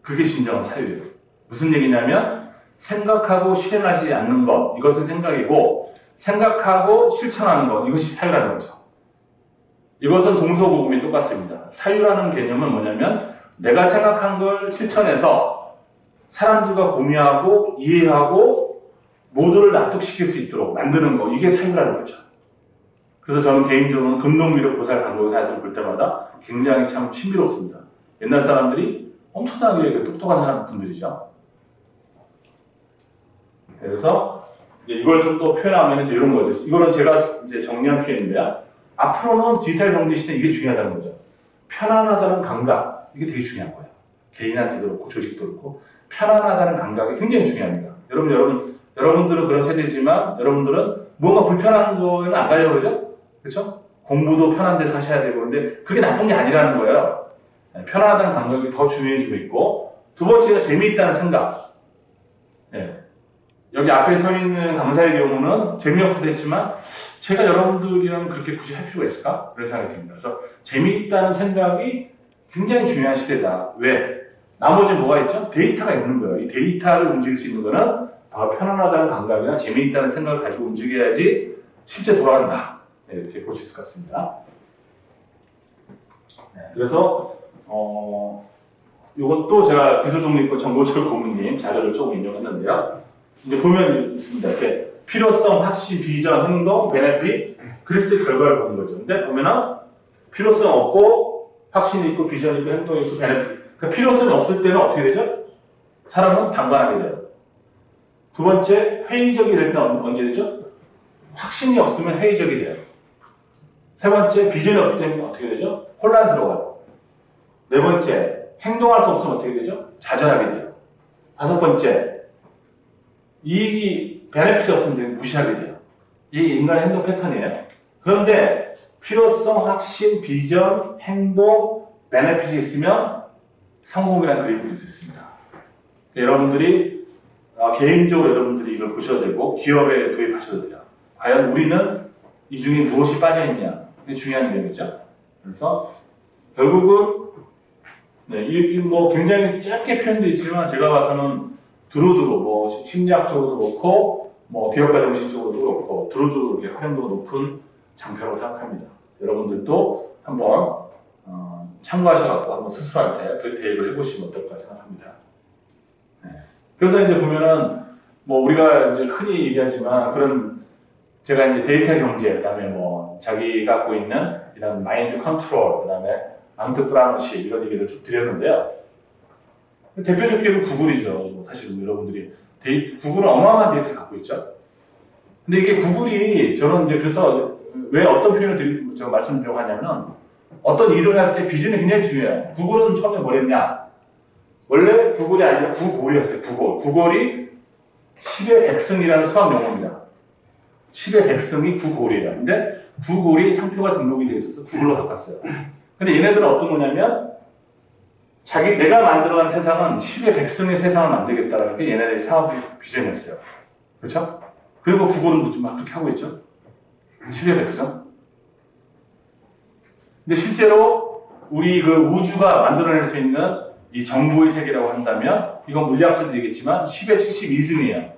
그게 진정한 사유예요. 무슨 얘기냐면 생각하고 실행하지 않는 것, 이것은 생각이고 생각하고 실천하는 것, 이것이 사유라는 거죠. 이것은 동서고금이 똑같습니다. 사유라는 개념은 뭐냐면 내가 생각한 걸 실천해서 사람들과 공유하고 이해하고 모두를 납득시킬 수 있도록 만드는 거, 이게 사유라는 거죠. 그래서 저는 개인적으로는 금동미륵 보살 방법사에서 볼 때마다 굉장히 참 신비롭습니다. 옛날 사람들이 엄청나게 똑똑한 분들이죠. 그래서 이제 이걸 좀 더 표현하면 이제 이런 거죠. 이거는 제가 이제 정리한 표현인데요. 앞으로는 디지털 경제 시대에 이게 중요하다는 거죠. 편안하다는 감각, 이게 되게 중요한 거예요. 개인한테도 그렇고 조직도 그렇고 편안하다는 감각이 굉장히 중요합니다. 여러분들은 그런 세대지만 여러분들은 뭔가 불편한 거에는 안 가려고 그러죠? 그렇죠? 공부도 편한 데서 하셔야 되고 그런데 그게 나쁜 게 아니라는 거예요. 편안하다는 감각이 더 중요해지고 있고 두 번째가 재미있다는 생각. 네. 여기 앞에 서 있는 강사의 경우는 재미없어도 했지만 제가 여러분들이랑 그렇게 굳이 할 필요가 있을까? 그런 생각이 듭니다. 그래서 재미있다는 생각이 굉장히 중요한 시대다. 왜? 나머지 뭐가 있죠? 데이터가 있는 거예요. 이 데이터를 움직일 수 있는 거는 바로 편안하다는 감각이나 재미있다는 생각을 가지고 움직여야지 실제 돌아간다. 네, 이렇게 볼 수 있을 것 같습니다. 네, 그래서 이것도 제가 기술독립고 정보철 고문님 자료를 조금 인용했는데요. 이제 보면 있습니다. 이렇게 필요성, 확신, 비전, 행동, 베네핏, 그랬을 때 결과를 보는 거죠. 근데 보면은 필요성 없고 확신 있고 비전 있고 행동 있고 베네핏. 그러니까 필요성이 없을 때는 어떻게 되죠? 사람은 방관하게 돼요. 두 번째, 회의적이 될 때는 언제 되죠? 확신이 없으면 회의적이 돼요. 세 번째, 비전이 없을 때는 어떻게 되죠? 혼란스러워요. 네 번째, 행동할 수 없으면 어떻게 되죠? 좌절하게 돼요. 다섯 번째, 이익이 베네핏이 없으면 무시하게 돼요. 이게 인간의 행동 패턴이에요. 그런데 필요성, 확신, 비전, 행동, 베네핏이 있으면 성공이라는 그림을 그릴 수 있습니다. 여러분들이 개인적으로 여러분들이 이걸 보셔야 되고 기업에 도입하셔도 돼요. 과연 우리는 이 중에 무엇이 빠져있냐? 이게 중요한 내용이죠. 그래서 결국은 굉장히 짧게 표현되어 있지만 제가 봐서는 두루두루 심리학적으로도 그렇고 기업가 정신적으로도 그렇고 두루두루 이렇게 활용도가 높은 장표라고 생각합니다. 여러분들도 한번 참고하셔서 한번 스스로한테 그 대입을 해보시면 어떨까 생각합니다. 네. 그래서 이제 보면은 우리가 이제 흔히 얘기하지만 그런 제가 이제 데이터 경제 그다음에 자기 갖고 있는 이런 마인드 컨트롤 그다음에 안트프라노십 이런 얘기를 쭉 드렸는데요. 대표적 기업은 구글이죠. 사실 여러분들이 구글은 어마어마한 데이터를 갖고 있죠. 근데 이게 구글이 저는 이제 그래서 왜 어떤 표현을 제가 말씀드리려고 하냐면 어떤 일을 할 때 비전이 굉장히 중요해요. 구글은 처음에 뭐랬냐? 원래 구글이 아니라 구골이었어요. 구골이 10의 백승이라는 수학 용어입니다. 10의 백승이 구골이에요. 근데 구골이 상표가 등록이 되어 있어서 구글로 바꿨어요. 근데 얘네들은 어떤 거냐면 내가 만들어가는 세상은 10의 백승의 세상을 만들겠다라는 게 얘네들의 사업의 비전이었어요. 그렇죠? 그리고 구글은 막 그렇게 하고 있죠. 10의 백성. 근데 실제로 우리 그 우주가 만들어낼 수 있는 이 정보의 세계라고 한다면 이건 물리학자도 얘기했지만 10의 72승이에요.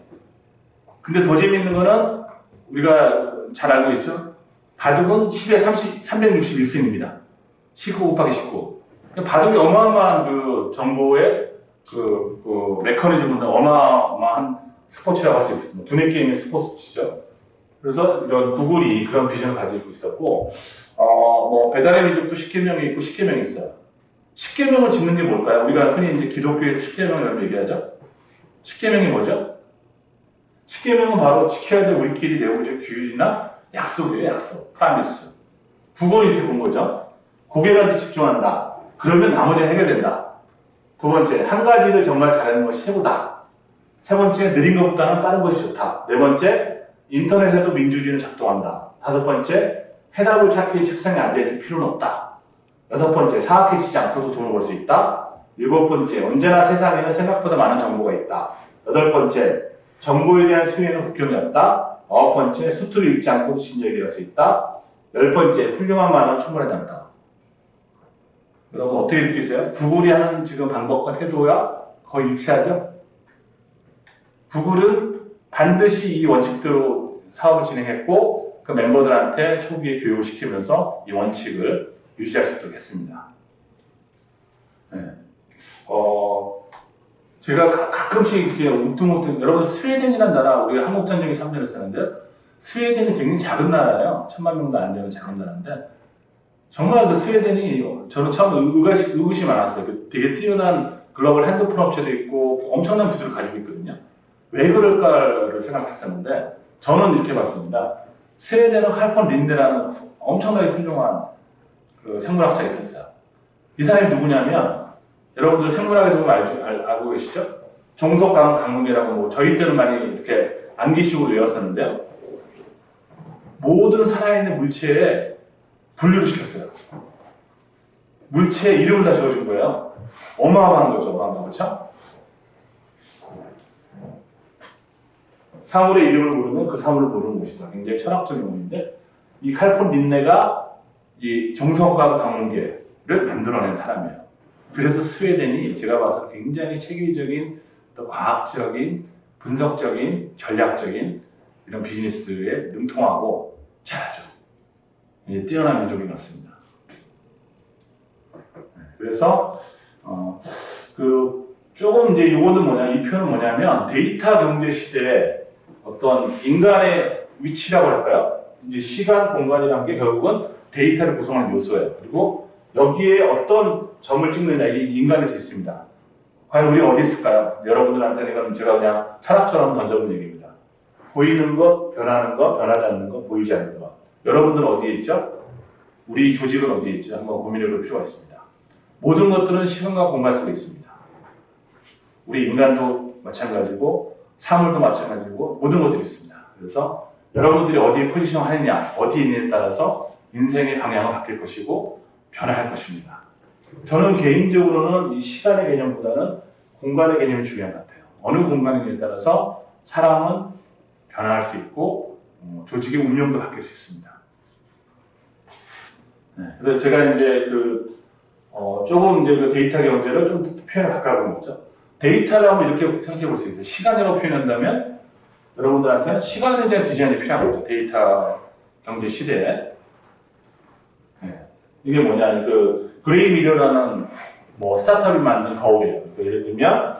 근데 더 재밌는 거는 우리가 잘 알고 있죠. 바둑은 10의 361승입니다. 19 곱하기 19. 바둑이 어마어마한 그 정보의 그 메커니즘은 어마어마한 스포츠라고 할 수 있습니다. 두뇌 게임의 스포츠죠. 그래서 이런 구글이 그런 비전을 가지고 있었고, 뭐 배달의 민족도 10계명이 있고 10계명이 있어요. 10계명을 짓는 게 뭘까요? 우리가 흔히 이제 기독교에서 10계명이라고 얘기하죠. 10계명이 뭐죠? 10계명은 바로 지켜야 될 우리끼리 내어질 규율이나 약속이에요, 약속. 프라미스. 구글이 이렇게 본 거죠. 고객한테 집중한다. 그러면 나머지는 해결된다. 두 번째, 한 가지를 정말 잘하는 것이 최고다. 세 번째, 느린 것보다는 빠른 것이 좋다. 네 번째, 인터넷에도 민주주의는 작동한다. 다섯 번째, 해답을 찾기 책상에 앉아있을 필요는 없다. 여섯 번째, 사악해지지 않고도 돈을 벌 수 있다. 일곱 번째, 언제나 세상에는 생각보다 많은 정보가 있다. 여덟 번째, 정보에 대한 수혜는 국경이 없다. 아홉 번째, 수트를 읽지 않고도 진지하게 일할 수 있다. 열 번째, 훌륭한 말은 충분하지 않다. 여러분 어떻게 느끼세요? 구글이 하는 지금 방법과 태도가 거의 일치하죠? 구글은 반드시 이 원칙대로 사업을 진행했고 그 멤버들한테 초기에 교육을 시키면서 이 원칙을 유지할 수 있도록 했습니다. 네. 제가 가끔씩 이렇게 웅뚱웅뚱 여러분 스웨덴이라는 나라 우리가 한국전쟁에 참전을 했었는데 스웨덴이 굉장히 작은 나라예요. 1000만 명도 안 되는 작은 나라인데 정말 그 스웨덴이 저는 처음 의구심이 많았어요. 되게 뛰어난 글로벌 핸드폰 업체도 있고 엄청난 기술을 가지고 있거든요. 왜 그럴까를 생각했었는데 저는 이렇게 봤습니다. 스웨덴은 칼폰 린데라는 엄청나게 훌륭한 그 생물학자가 있었어요. 이 사람이 누구냐면 여러분들 생물학에서 알고 계시죠? 종속강 강문계라고 뭐 저희 때는 많이 이렇게 암기식으로 외웠었는데요. 모든 살아있는 물체에 분류를 시켰어요. 물체에 이름을 다 지어준 거예요. 어마어마한 거죠, 어마어마한 그렇죠? 사물의 이름을 모르면 그 사물을 모르는 것이다. 굉장히 철학적인 의미인데 이 칼폰 린네가 이 정성과 강문계를 만들어낸 사람이에요. 그래서 스웨덴이 제가 봐서 굉장히 체계적인 또 과학적인 분석적인 전략적인 이런 비즈니스에 능통하고 잘하죠. 뛰어난 민족인 것 같습니다. 그래서 조금 이제 이거는 이 표현은 뭐냐면 데이터 경제 시대에 어떤 인간의 위치라고 할까요? 이제 시간, 공간이라는 게 결국은 데이터를 구성하는 요소예요. 그리고 여기에 어떤 점을 찍느냐 이게 인간에서 있습니다. 과연 우리가 어디 있을까요? 여러분들한테는 이건 제가 그냥 철학처럼 던져본 얘기입니다. 보이는 것, 변하는 것, 변하지 않는 것, 보이지 않는 것. 여러분들은 어디에 있죠? 우리 조직은 어디에 있죠? 한번 고민해 볼 필요가 있습니다. 모든 것들은 시간과 공간 속에 있습니다. 우리 인간도 마찬가지고 사물도 마찬가지고 모든 것들이 있습니다. 그래서 여러분들이 어디에 포지션 하느냐, 어디에 있느냐에 따라서 인생의 방향은 바뀔 것이고 변화할 것입니다. 저는 개인적으로는 이 시간의 개념보다는 공간의 개념이 중요한 것 같아요. 어느 공간이냐에 따라서 사람은 변화할 수 있고 조직의 운명도 바뀔 수 있습니다. 네, 그래서 제가 이제 조금 이제 그 데이터 경제를 좀 표현을 바꿔본 거죠. 데이터를 한번 이렇게 생각해 볼 수 있어요. 시간이라고 표현한다면 여러분들한테는 시간에 대한 디자인이 필요한 거죠. 데이터 경제 시대에. 네. 이게 뭐냐, 그레이 미러라는 스타트업이 만든 거울이에요. 예를 들면,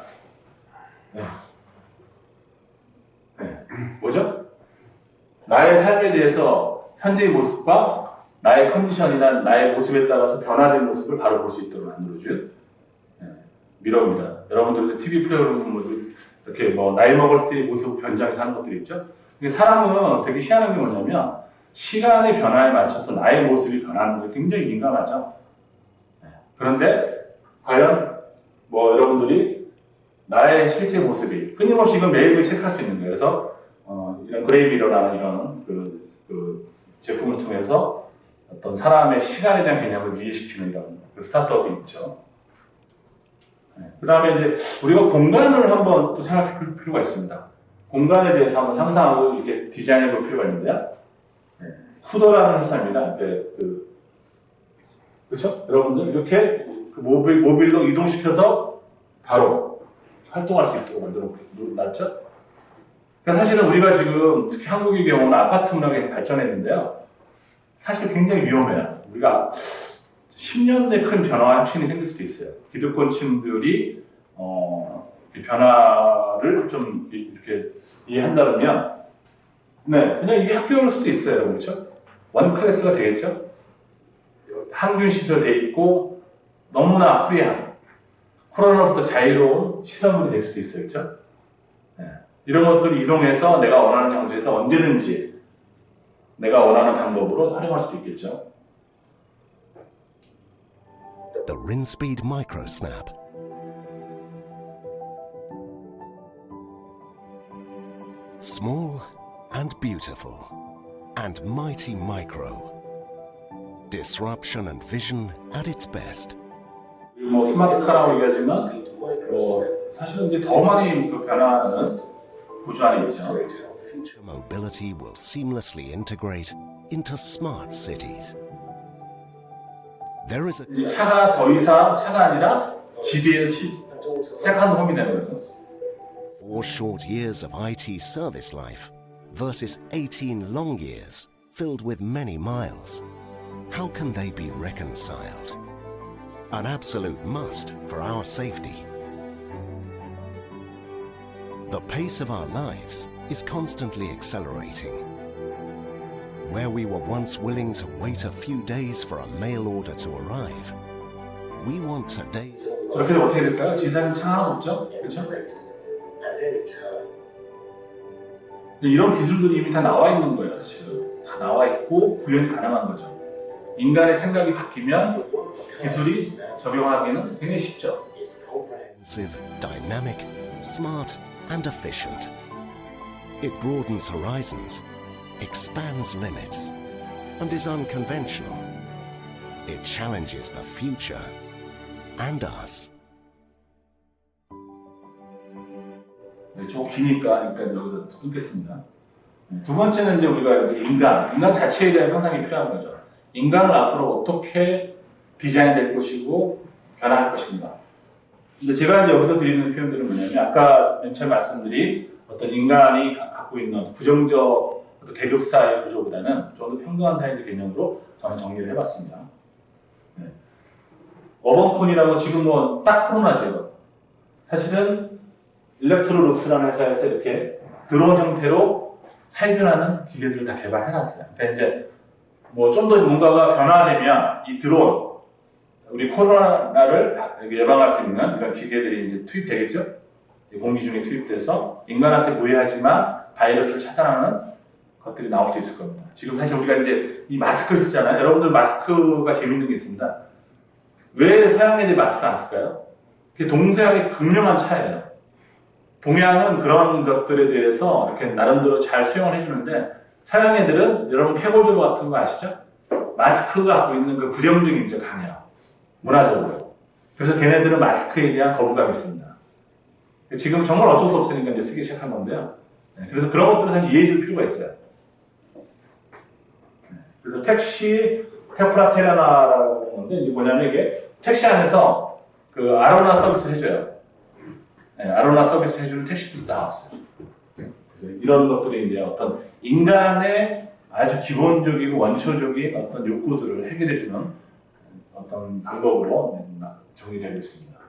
뭐죠? 나의 삶에 대해서 현재의 모습과 나의 컨디션이나 나의 모습에 따라서 변화된 모습을 바로 볼 수 있도록 만들어준 미러입니다. 여러분들 TV 프로그램 이렇게 나이 먹을 때의 모습 변장해서 하는 것들이 있죠. 사람은 되게 희한한 게 뭐냐면 시간의 변화에 맞춰서 나의 모습이 변하는 게 굉장히 민감하죠. 그런데 과연 여러분들이 나의 실제 모습이 끊임없이 이건 매일매일 체크할 수 있는 거예요. 그래서 이런 그레이 미러라는 이런 그 제품을 통해서 어떤 사람의 시간에 대한 개념을 이해시키는 이런 스타트업이 있죠. 그 다음에 이제 우리가 공간을 한번 또 생각해 볼 필요가 있습니다. 공간에 대해서 한번 상상하고 이렇게 디자인해 볼 필요가 있는데요. 쿠더라는 회사입니다. 그렇죠? 여러분들 이렇게 그 모빌로 이동시켜서 바로 활동할 수 있도록 만들어 놨죠. 그러니까 사실은 우리가 지금 특히 한국의 경우는 아파트 문화가 발전했는데요. 사실 굉장히 위험해요. 우리가 10년 내에 큰 변화와 혁신이 생길 수도 있어요. 기득권층들이 변화를 좀 이렇게 이해한다면, 네, 그냥 이게 학교일 수도 있어요, 그렇죠? 원 클래스가 되겠죠? 항균 시설 돼 있고 너무나 프리한 코로나부터 자유로운 시설물이 될 수도 있어요, 그렇죠? 네. 이런 것들을 이동해서 내가 원하는 장소에서 언제든지 내가 원하는 방법으로 활용할 수도 있겠죠. The Rinspeed Microsnap. Small and beautiful and mighty micro. Disruption and vision at its best. 뭐 스마트카라고 얘기하지만 사실은 이제 더 많이 그 변화하는 구조 안에 있죠. Future mobility will seamlessly integrate into smart cities. There is a 이제 차가 더 이상 차가 아니라 집이에요, 집. 세컨드 홈이 되는 거죠. 4 short years of IT service life versus 18 long years filled with many miles. How can they be reconciled? An absolute must for our safety. The pace of our lives is constantly accelerating. Where we were once willing to wait a few days for a mail order to arrive, we want today's. 저렇게 되면 어떻게 될까요? 지사님 차 하나 없죠? 그렇죠? 이런 기술들이 이미 다 나와 있는 거예요, 사실은. 다 나와 있고 구현이 가능한 거죠. 인간의 생각이 바뀌면 기술이 적용하기는 굉장히 쉽죠. Comprehensive, dynamic, smart, and efficient. It broadens horizons, expands limits, and is unconventional. It challenges the future and us. 네, 좀 기니까 일단 여기서 끊겠습니다. 두 번째는 이제 우리가 이제 인간 자체에 대한 상상이 필요한 거죠. 인간을 앞으로 어떻게 디자인될 것이고 변화할 것인가. 근데 제가 이제 여기서 드리는 표현들은 뭐냐면 아까 맨 처음 말씀드린 어떤 인간이 갖고 있는 부정적 어떤 계급 사회 구조보다는 좀 더 평등한 사회의 개념으로 저는 정리를 해봤습니다. 네. 어벙콘이라고 지금 뭐 딱 코로나죠. 사실은 일렉트로룩스라는 회사에서 이렇게 드론 형태로 살균하는 기계들을 다 개발해놨어요. 그러니까 이제 뭐 좀 더 뭔가가 변화되면 이 드론 우리 코로나를 예방할 수 있는 이런 기계들이 이제 투입되겠죠. 공기 중에 투입돼서 인간한테 무해하지만 바이러스를 차단하는 것들이 나올 수 있을 겁니다. 지금 사실 우리가 이제 이 마스크를 쓰잖아요. 여러분들 마스크가 재밌는 게 있습니다. 왜 서양 애들이 마스크를 안 쓸까요? 그게 동서양의 극명한 차이예요. 동양은 그런 것들에 대해서 이렇게 나름대로 잘 수용을 해주는데 서양 애들은 여러분 쾌골조로 같은 거 아시죠? 마스크가 갖고 있는 그 부정적인 인제 강해요. 문화적으로. 그래서 걔네들은 마스크에 대한 거부감이 있습니다. 지금 정말 어쩔 수 없으니까 이제 쓰기 시작한 건데요. 그래서 그런 것들을 사실 이해해 줄 필요가 있어요. 그래서 택시 테프라테라나라고 하는 건데 이제 뭐냐면 이게 택시 안에서 그 아로나 서비스를 해줘요. 아로나 서비스 해주는 택시들도 나왔어요. 그래서 이런 것들이 이제 어떤 인간의 아주 기본적이고 원초적인 어떤 욕구들을 해결해주는 어떤 방법으로 정리되고 있습니다.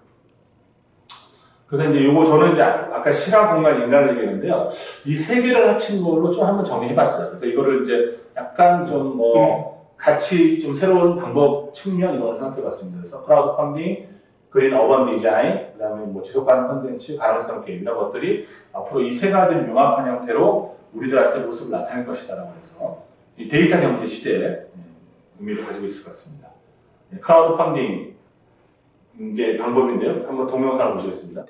그래서 이제 요거 저는 이제 아까 실화 공간 인간을 얘기했는데요. 이 세 개를 합친 걸로 좀 한번 정리해봤어요. 그래서 이거를 이제 약간 좀 뭐 같이 좀 새로운 방법 측면 이런 걸 생각해봤습니다. 그래서 크라우드 펀딩, 그린 어반 디자인, 그다음에 뭐 지속 가능 콘텐츠, 가능성 게임 이런 것들이 앞으로 이 세 가지를 융합한 형태로 우리들한테 모습을 나타낼 것이다라고 해서 이 데이터 경제 시대에 의미를 가지고 있을 것 같습니다. 크라우드 펀딩 이제 방법인데요. 한번 동영상을 보시겠습니다.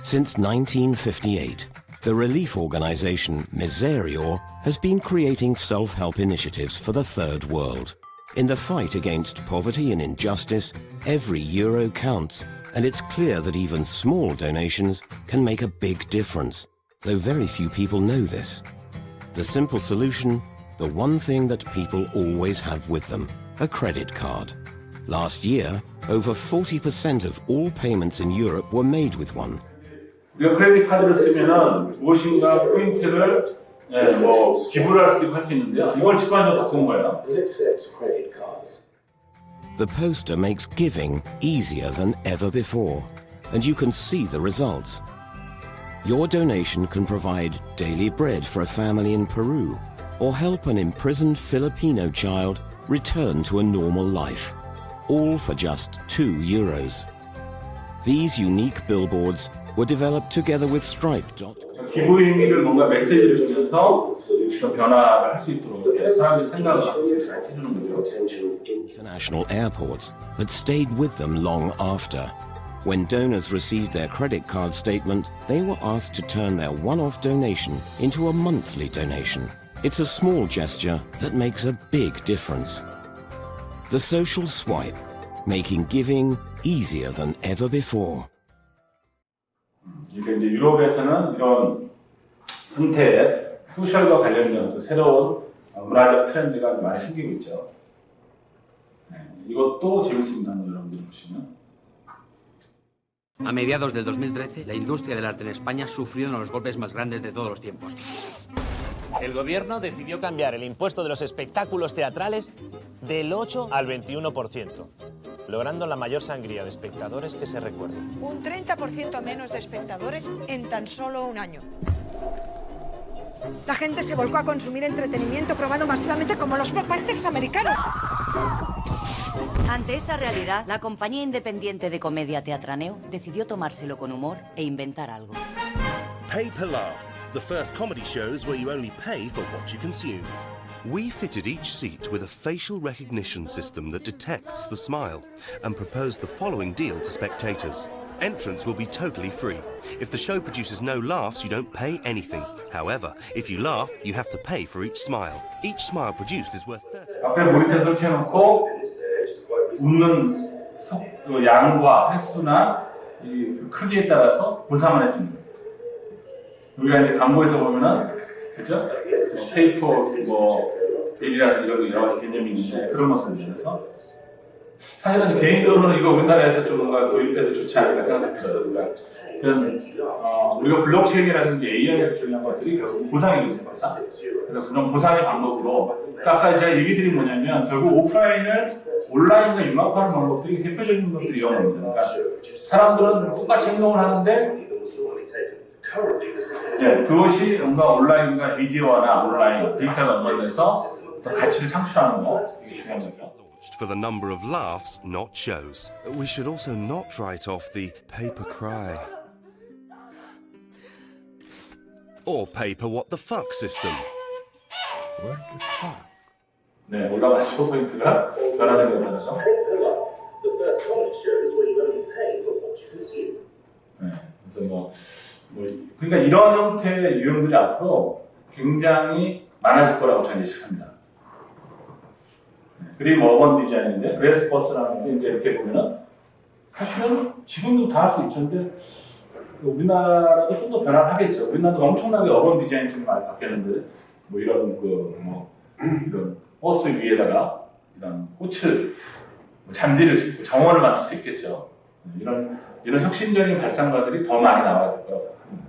Since 1958, the relief organization Miserior has been creating self-help initiatives for the third world. In the fight against poverty and injustice, every euro counts, and it's clear that even small donations can make a big difference. though very few people know this. The simple solution, the one thing that people always have with them, a credit card. Last year, over 40% of all payments in Europe were made with one. 우리가 크레딧 카드를 쓰면은 무엇인가 포인트를 기부를 할 수도 있고 할 수 있는데요. 이걸 직관적으로 바꾼 거예요. The poster makes giving easier than ever before, and you can see the results. Your donation can provide daily bread for a family in Peru, or help an imprisoned Filipino child return to a normal life, all for just €2. These unique billboards were developed together with Stripe.com. 기부의 의미를 뭔가 메시지를 주면서 좀 변화를 할 수 있도록 사람들이 생각을 해주는 거죠. International airports, but stayed with them long after. When donors received their credit card statement, they were asked to turn their one-off donation into a monthly donation. It's a small gesture that makes a big difference. The social swipe, making giving easier than ever before. 이게 이제 유럽에서는 이런 형태의 소셜과 관련된 또 새로운 문화적 트렌드가 많이 생기고 있죠. 이것도 재밌습니다. 여러분들 보시면. A mediados del 2013, la industria del arte en España sufrió uno de los golpes más grandes de todos los tiempos. El gobierno decidió cambiar el impuesto de los espectáculos teatrales del 8 al 21%, logrando la mayor sangría de espectadores que se recuerde. Un 30% menos de espectadores en tan solo un año. La gente se volcó a consumir entretenimiento probado masivamente como los blockbusters americanos. Ante esa realidad, la compañía independiente de comedia Teatraneo decidió tomárselo con humor e inventar algo. Pay Per Laugh, the first comedy shows where you only pay for what you consume. We fitted each seat with a facial recognition system that detects the smile and proposed the following deal to spectators. Entrance will be totally free. If the show produces no laughs, you don't pay anything. However, if you laugh, you have to pay for each smile. Each smile produced is worth 30. 앞에 모니터 설치해놓고 웃는 양과 횟수나 이 크기에 따라서 보상을 해주는 거예요. 우리가 이제 광고에서 보면은 그죠? 페이퍼 빌이라는 이런 여러 가지 개념이 있는데 그런 것을 위해서 사실은 개인적으로는 이거 우리나라에서 좀 뭔가 도입해도 좋지 않을까 생각이 들어요. 그래서 우리가 블록체인이라든지 AI에서 중요한 것들이 결국 보상이 되는 거다. 그래서 그런 보상의 방법으로 그러니까 아까 제가 얘기 드린 뭐냐면 결국 오프라인을 온라인과 융합하는 방법들이 대표적인 것들이 이런 겁니다. 그러니까 사람들은 똑같이 행동을 하는데 그것이 뭔가 온라인과 미디어나 온라인 데이터가 연관돼서 어떤 가치를 창출하는 거 이게 중요한 거죠. For the number of laughs, not shows. We should also not write off the paper cry. Or paper what the fuck system. What the fuck? 네, 올라가시고 포인트가 변화된 것에 따라서. The first comedy shows where you only pay for what you consume. 네, 그래서 그러니까 이런 형태의 유형들이 앞으로 굉장히 많아질 거라고 저는 예측합니다. 그림 어번 디자인인데 그래스버스라는 게 이제 이렇게 보면은 사실은 지금도 다 할 수 있죠. 근데 우리나라도 좀 더 변화를 하겠죠. 우리나라도 엄청나게 어번 디자인이 좀 많이 바뀌었는데 이런 이런 버스 위에다가 이런 꽃을 잔디를 싣고 정원을 만들 수도 있겠죠. 이런 혁신적인 발상가들이 더 많이 나와야 될 거라고 생각합니다.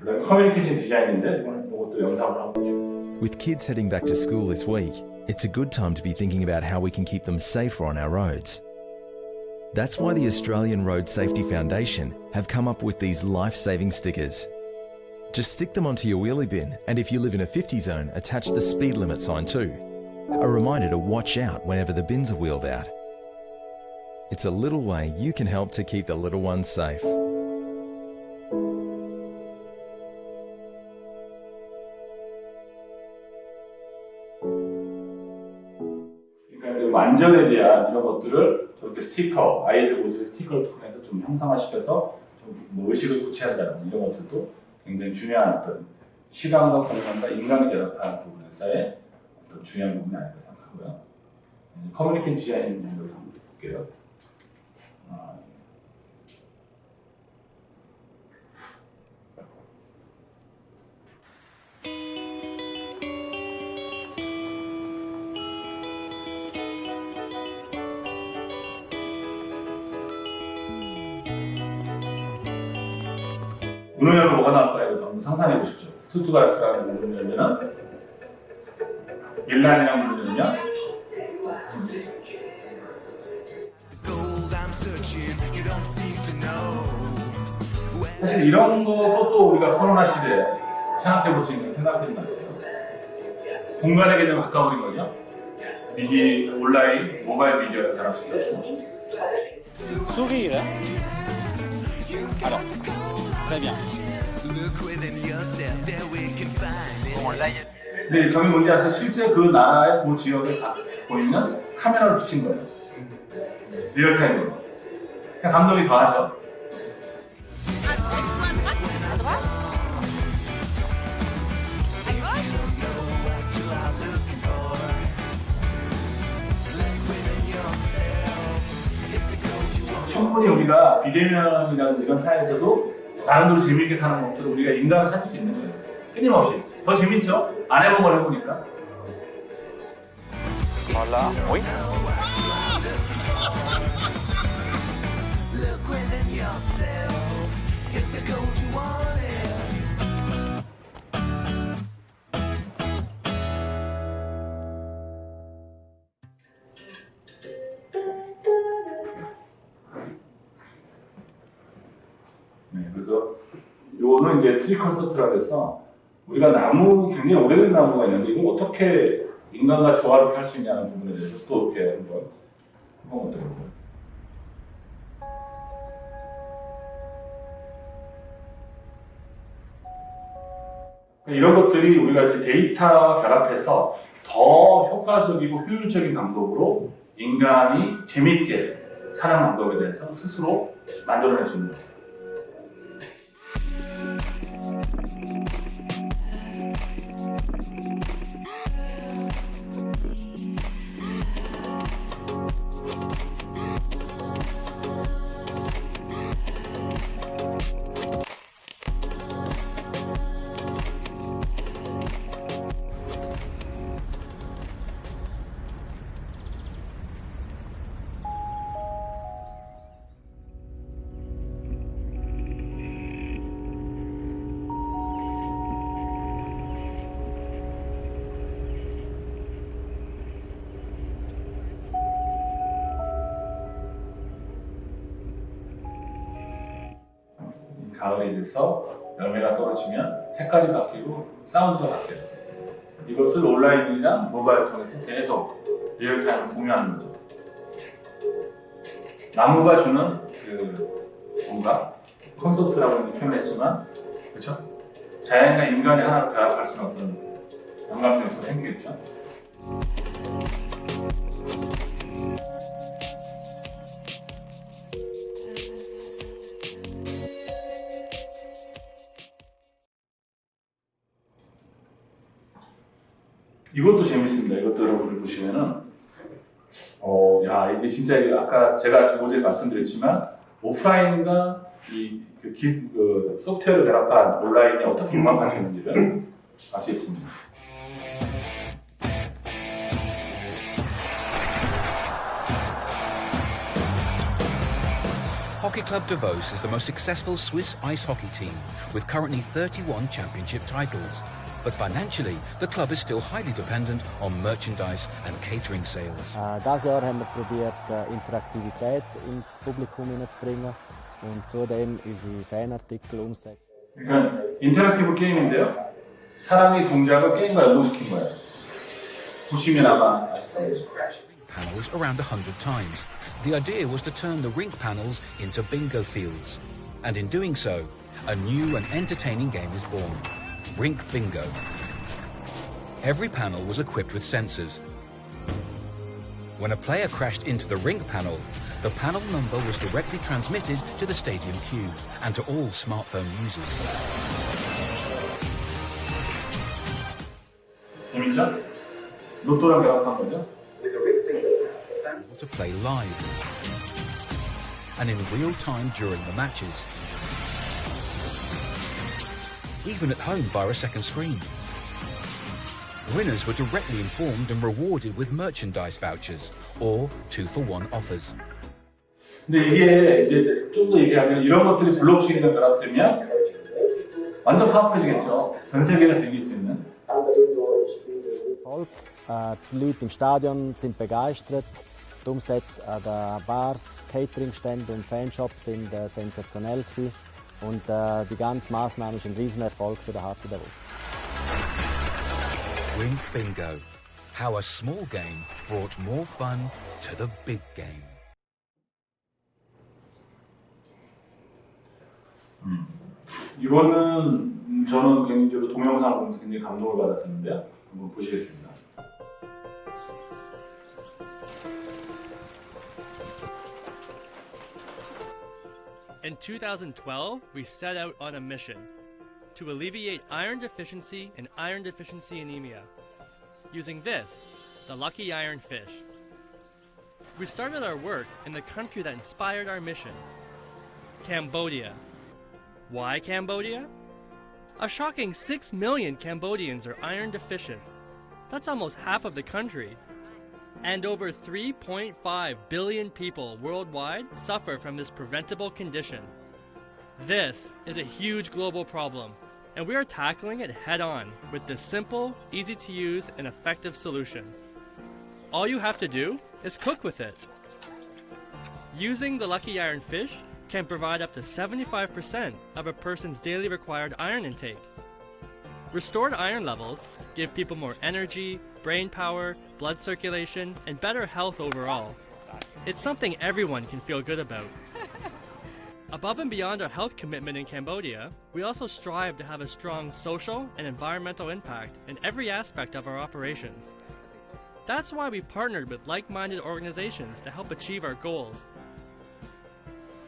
그다음에 커뮤니케이션 디자인인데 이것도 영상으로 한번 보시죠. With kids heading back to school this week, it's a good time to be thinking about how we can keep them safer on our roads. That's why the Australian Road Safety Foundation have come up with these life-saving stickers. Just stick them onto your wheelie bin, and if you live in a 50 zone, attach the speed limit sign too. A reminder to watch out whenever the bins are wheeled out. It's a little way you can help to keep the little ones safe. 안전에 대한 이런 것들을 저렇게 스티커, 아이들 모습의 스티커를 통해서 좀 형상화시켜서 좀 의식을 고취한다는 이런 것들도 굉장히 중요한 어떤 시간과 공간과 인간의 결합한 부분에서의 어떤 중요한 부분이 아닐까 생각하고요. 커뮤니케이션 디자인 정도로 한번 볼게요. 문을 뭐가 나올까요? 이거 한번 상상해 보시죠. 스투트가르트라는 문을 열면은 밀란이라는 문을 열면 사실 이런 것도 또 우리가 코로나 시대에 생각해 볼 수 있는 생각들인 것 같아요. 공간의 개념 가까워진 거죠. 미디 온라인 모바일 미디어를 결합시켰고 Sourire. Alors, très bien. 근데 저게 뭔지 아세요? 실제 그 나라의 그 지역에 보이면 카메라를 비친 거예요. 리얼타임으로. 그냥 감독이 더하죠. 충분히 우리가 비대면이라는 이런 사회에서도 나름대로 재미있게 사는 것들을 우리가 인간을 찾을 수 있는 거예요. 끊임없이. 더 재밌죠? 안 해본 걸 해보니까. Voilà, oui. 네, 그래서 요거는 이제 트리 콘서트라고 해서 우리가 나무, 굉장히 오래된 나무가 있는데 이걸 어떻게 인간과 조화롭게 할 수 있냐는 부분에 대해서 또 이렇게 한번 어떨까요? 이런 것들이 우리가 이제 데이터와 결합해서 더 효과적이고 효율적인 방법으로 인간이 재미있게 사는 방법에 대해서 스스로 만들어낼 수 있는 거예요. 가을이 돼서 열매가 떨어지면 색깔이 바뀌고 사운드가 바뀌어요. 이것을 온라인이랑 모바일 통해서 계속 리얼타임으로 공유하는 거죠. 나무가 주는 그 뭔가 콘서트라고 표현했지만 그렇죠? 자연과 인간이 하나로 결합할 수 있는 어떤 영감 요소가 생기겠죠. 이것도 재밌습니다. 이것도 여러분들 보시면은, 야, 이게 진짜 아까 제가 모델 말씀드렸지만, 오프라인과 그 소프트웨어를 결합한 온라인이 어떻게 융합할 수 있는지를 알 수 있습니다. Hockey Club Davos is the most successful Swiss ice hockey team, with currently 31 championship titles. But financially, the club is still highly dependent on merchandise and catering sales. Dieses Jahr haben wir probiert, Interaktivität ins Publikum hineinzubringen und zudem unsere Fanartikel umsetzen. 그러니까 인터랙티브 게임인데요. 사람이 동작을 게임과 연동시킨 거예요. 보시면 아마 아실 거예요. Panels around 100 times. The idea was to turn the rink panels into bingo fields. And in doing so, a new and entertaining game is born. Rink Bingo. Every panel was equipped with sensors. When a player crashed into the rink panel, the panel number was directly transmitted to the stadium cube and to all smartphone users. 재밌죠? 로또랑 결합한 거죠? To play live and in real time during the matches. Even at home via a second screen. Winners were directly informed and rewarded with merchandise vouchers or 2-for-1 offers. 근데 이게 이제 좀 더 얘기하면 이런 것들이 블록체인과 결합되면 완전 파워풀해지겠죠. 전 세계가 즐길 수 있는. Volk, die Leute im Stadion sind begeistert. Die Umsätze an den Bars, Cateringständen und Fanshops sind sensationell gewesen. Und die ganze Maßnahme ist ein Riesenerfolg für den HC Davos. Rink Bingo. How a small game brought more fun to the big game. 이거는 저는 개인적으로 동영상을 보면서 굉장히 감동을 받았었는데요. 한번 보시겠습니다. In 2012, we set out on a mission to alleviate iron deficiency and iron deficiency anemia using this, the Lucky Iron Fish. We started our work in the country that inspired our mission, Cambodia. Why Cambodia? A shocking 6 million Cambodians are iron deficient. That's almost half of the country. And over 3.5 billion people worldwide suffer from this preventable condition. This is a huge global problem, and we are tackling it head on with this simple, easy to use, and effective solution. All you have to do is cook with it. Using the Lucky Iron Fish can provide up to 75% of a person's daily required iron intake. Restored iron levels give people more energy, brain power, blood circulation, and better health overall. It's something everyone can feel good about. Above and beyond our health commitment in Cambodia, we also strive to have a strong social and environmental impact in every aspect of our operations. That's why we've partnered with like-minded organizations to help achieve our goals.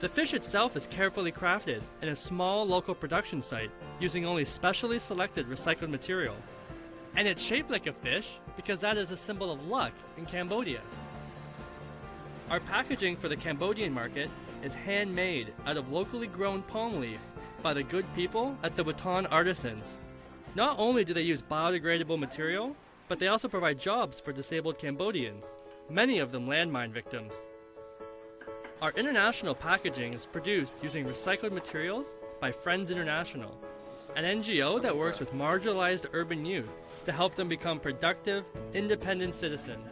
The fish itself is carefully crafted in a small local production site using only specially selected recycled material. And it's shaped like a fish because that is a symbol of luck in Cambodia. Our packaging for the Cambodian market is handmade out of locally grown palm leaf by the good people at the Baton Artisans. Not only do they use biodegradable material, but they also provide jobs for disabled Cambodians, many of them landmine victims. Our international packaging is produced using recycled materials by Friends International, an NGO that works with marginalized urban youth to help them become productive, independent citizens.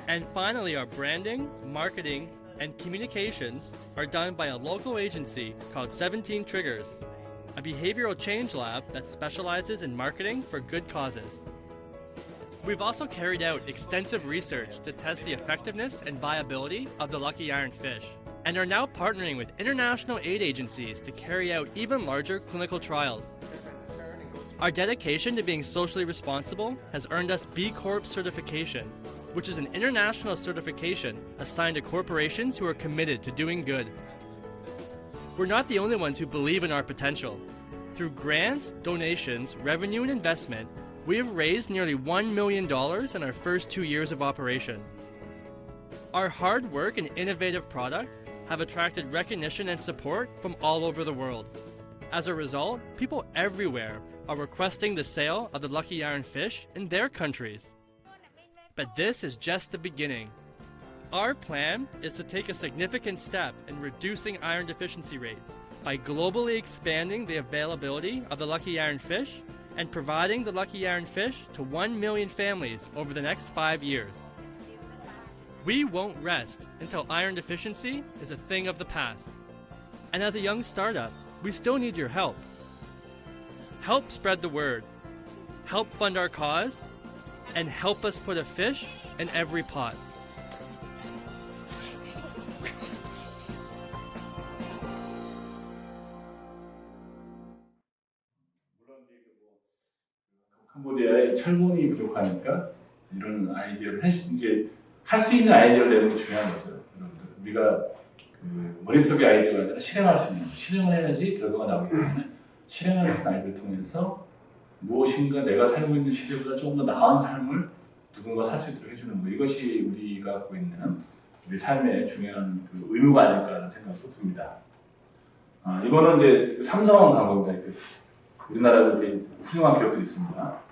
And finally, our branding, marketing, and communications are done by a local agency called 17 Triggers, a behavioral change lab that specializes in marketing for good causes. We've also carried out extensive research to test the effectiveness and viability of the Lucky Iron Fish, and are now partnering with international aid agencies to carry out even larger clinical trials. Our dedication to being socially responsible has earned us B Corp certification, which is an international certification assigned to corporations who are committed to doing good. We're not the only ones who believe in our potential. Through grants, donations, revenue, and investment, we have raised nearly $1 million in our first 2 years of operation. Our hard work and innovative product have attracted recognition and support from all over the world. As a result, people everywhere are requesting the sale of the Lucky Iron Fish in their countries. But this is just the beginning. Our plan is to take a significant step in reducing iron deficiency rates by globally expanding the availability of the Lucky Iron Fish and providing the Lucky Iron Fish to 1 million families over the next 5 years. We won't rest until iron deficiency is a thing of the past. And as a young startup, we still need your help. Help spread the word, help fund our cause, and help us put a fish in every pot. 캄보디아에 철분이 부족하니까 이런 아이디어를 이제 할 수 있는 아이디어를 내는 게 중요한 거죠. 여러분들. 우리가 그 머릿속의 아이디어가 아니라 실행할 수 있는, 실행을 해야지 결과가 나오기 때문에 실행할 수 있는 아이디어를 통해서 무엇인가 내가 살고 있는 시대보다 조금 더 나은 삶을 누군가 살 수 있도록 해주는 거, 이것이 우리가 갖고 있는 우리 삶의 중요한 그 의무가 아닐까라는 생각도 듭니다. 이거는 이제 3성 광고입니다. 우리나라도 훌륭한 기업도 있습니다.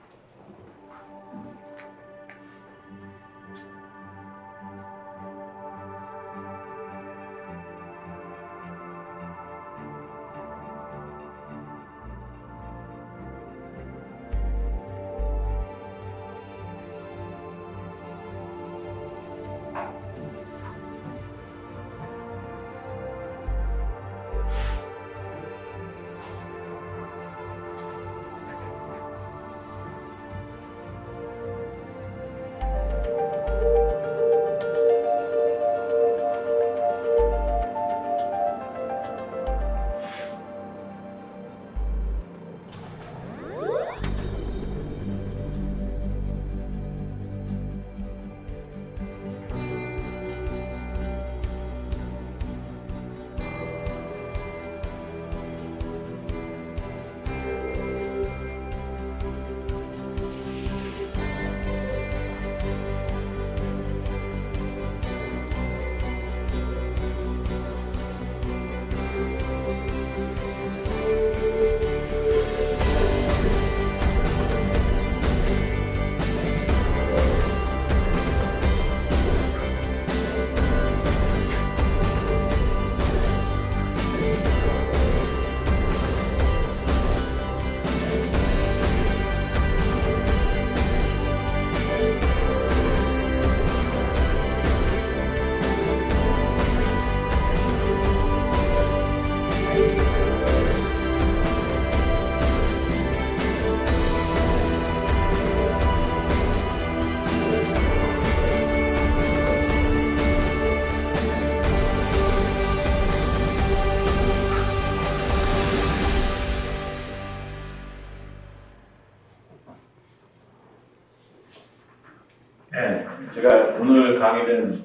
네, 제가 오늘 강의는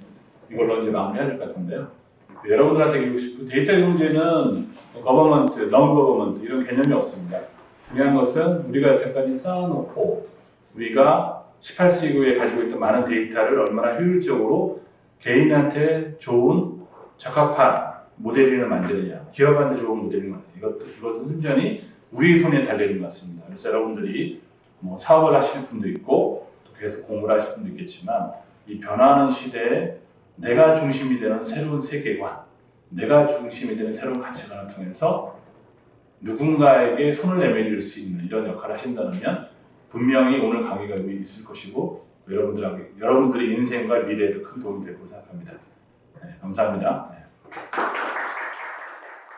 이걸로 이제 마무리해야 될 것 같은데요. 여러분들한테 드리고 싶은 데이터 경제는 거버먼트, 넌 거버먼트 이런 개념이 없습니다. 중요한 것은 우리가 여태까지 쌓아놓고 우리가 18세기 이후에 가지고 있던 많은 데이터를 얼마나 효율적으로 개인한테 좋은 적합한 모델링을 만드느냐, 기업한테 좋은 모델링을 만드느냐, 이것은 순전히 우리 손에 달려있는 것 같습니다. 그래서 여러분들이 뭐 사업을 하실 분도 있고 또 계속 공부를 하실 분도 있겠지만 이 변화하는 시대에 내가 중심이 되는 새로운 세계관, 내가 중심이 되는 새로운 가치관을 통해서 누군가에게 손을 내밀릴 수 있는 이런 역할을 하신다면 분명히 오늘 강의가 의미 있을 것이고 여러분들의 인생과 미래에도 큰 도움이 될 거라고 생각합니다. 네, 감사합니다. 네.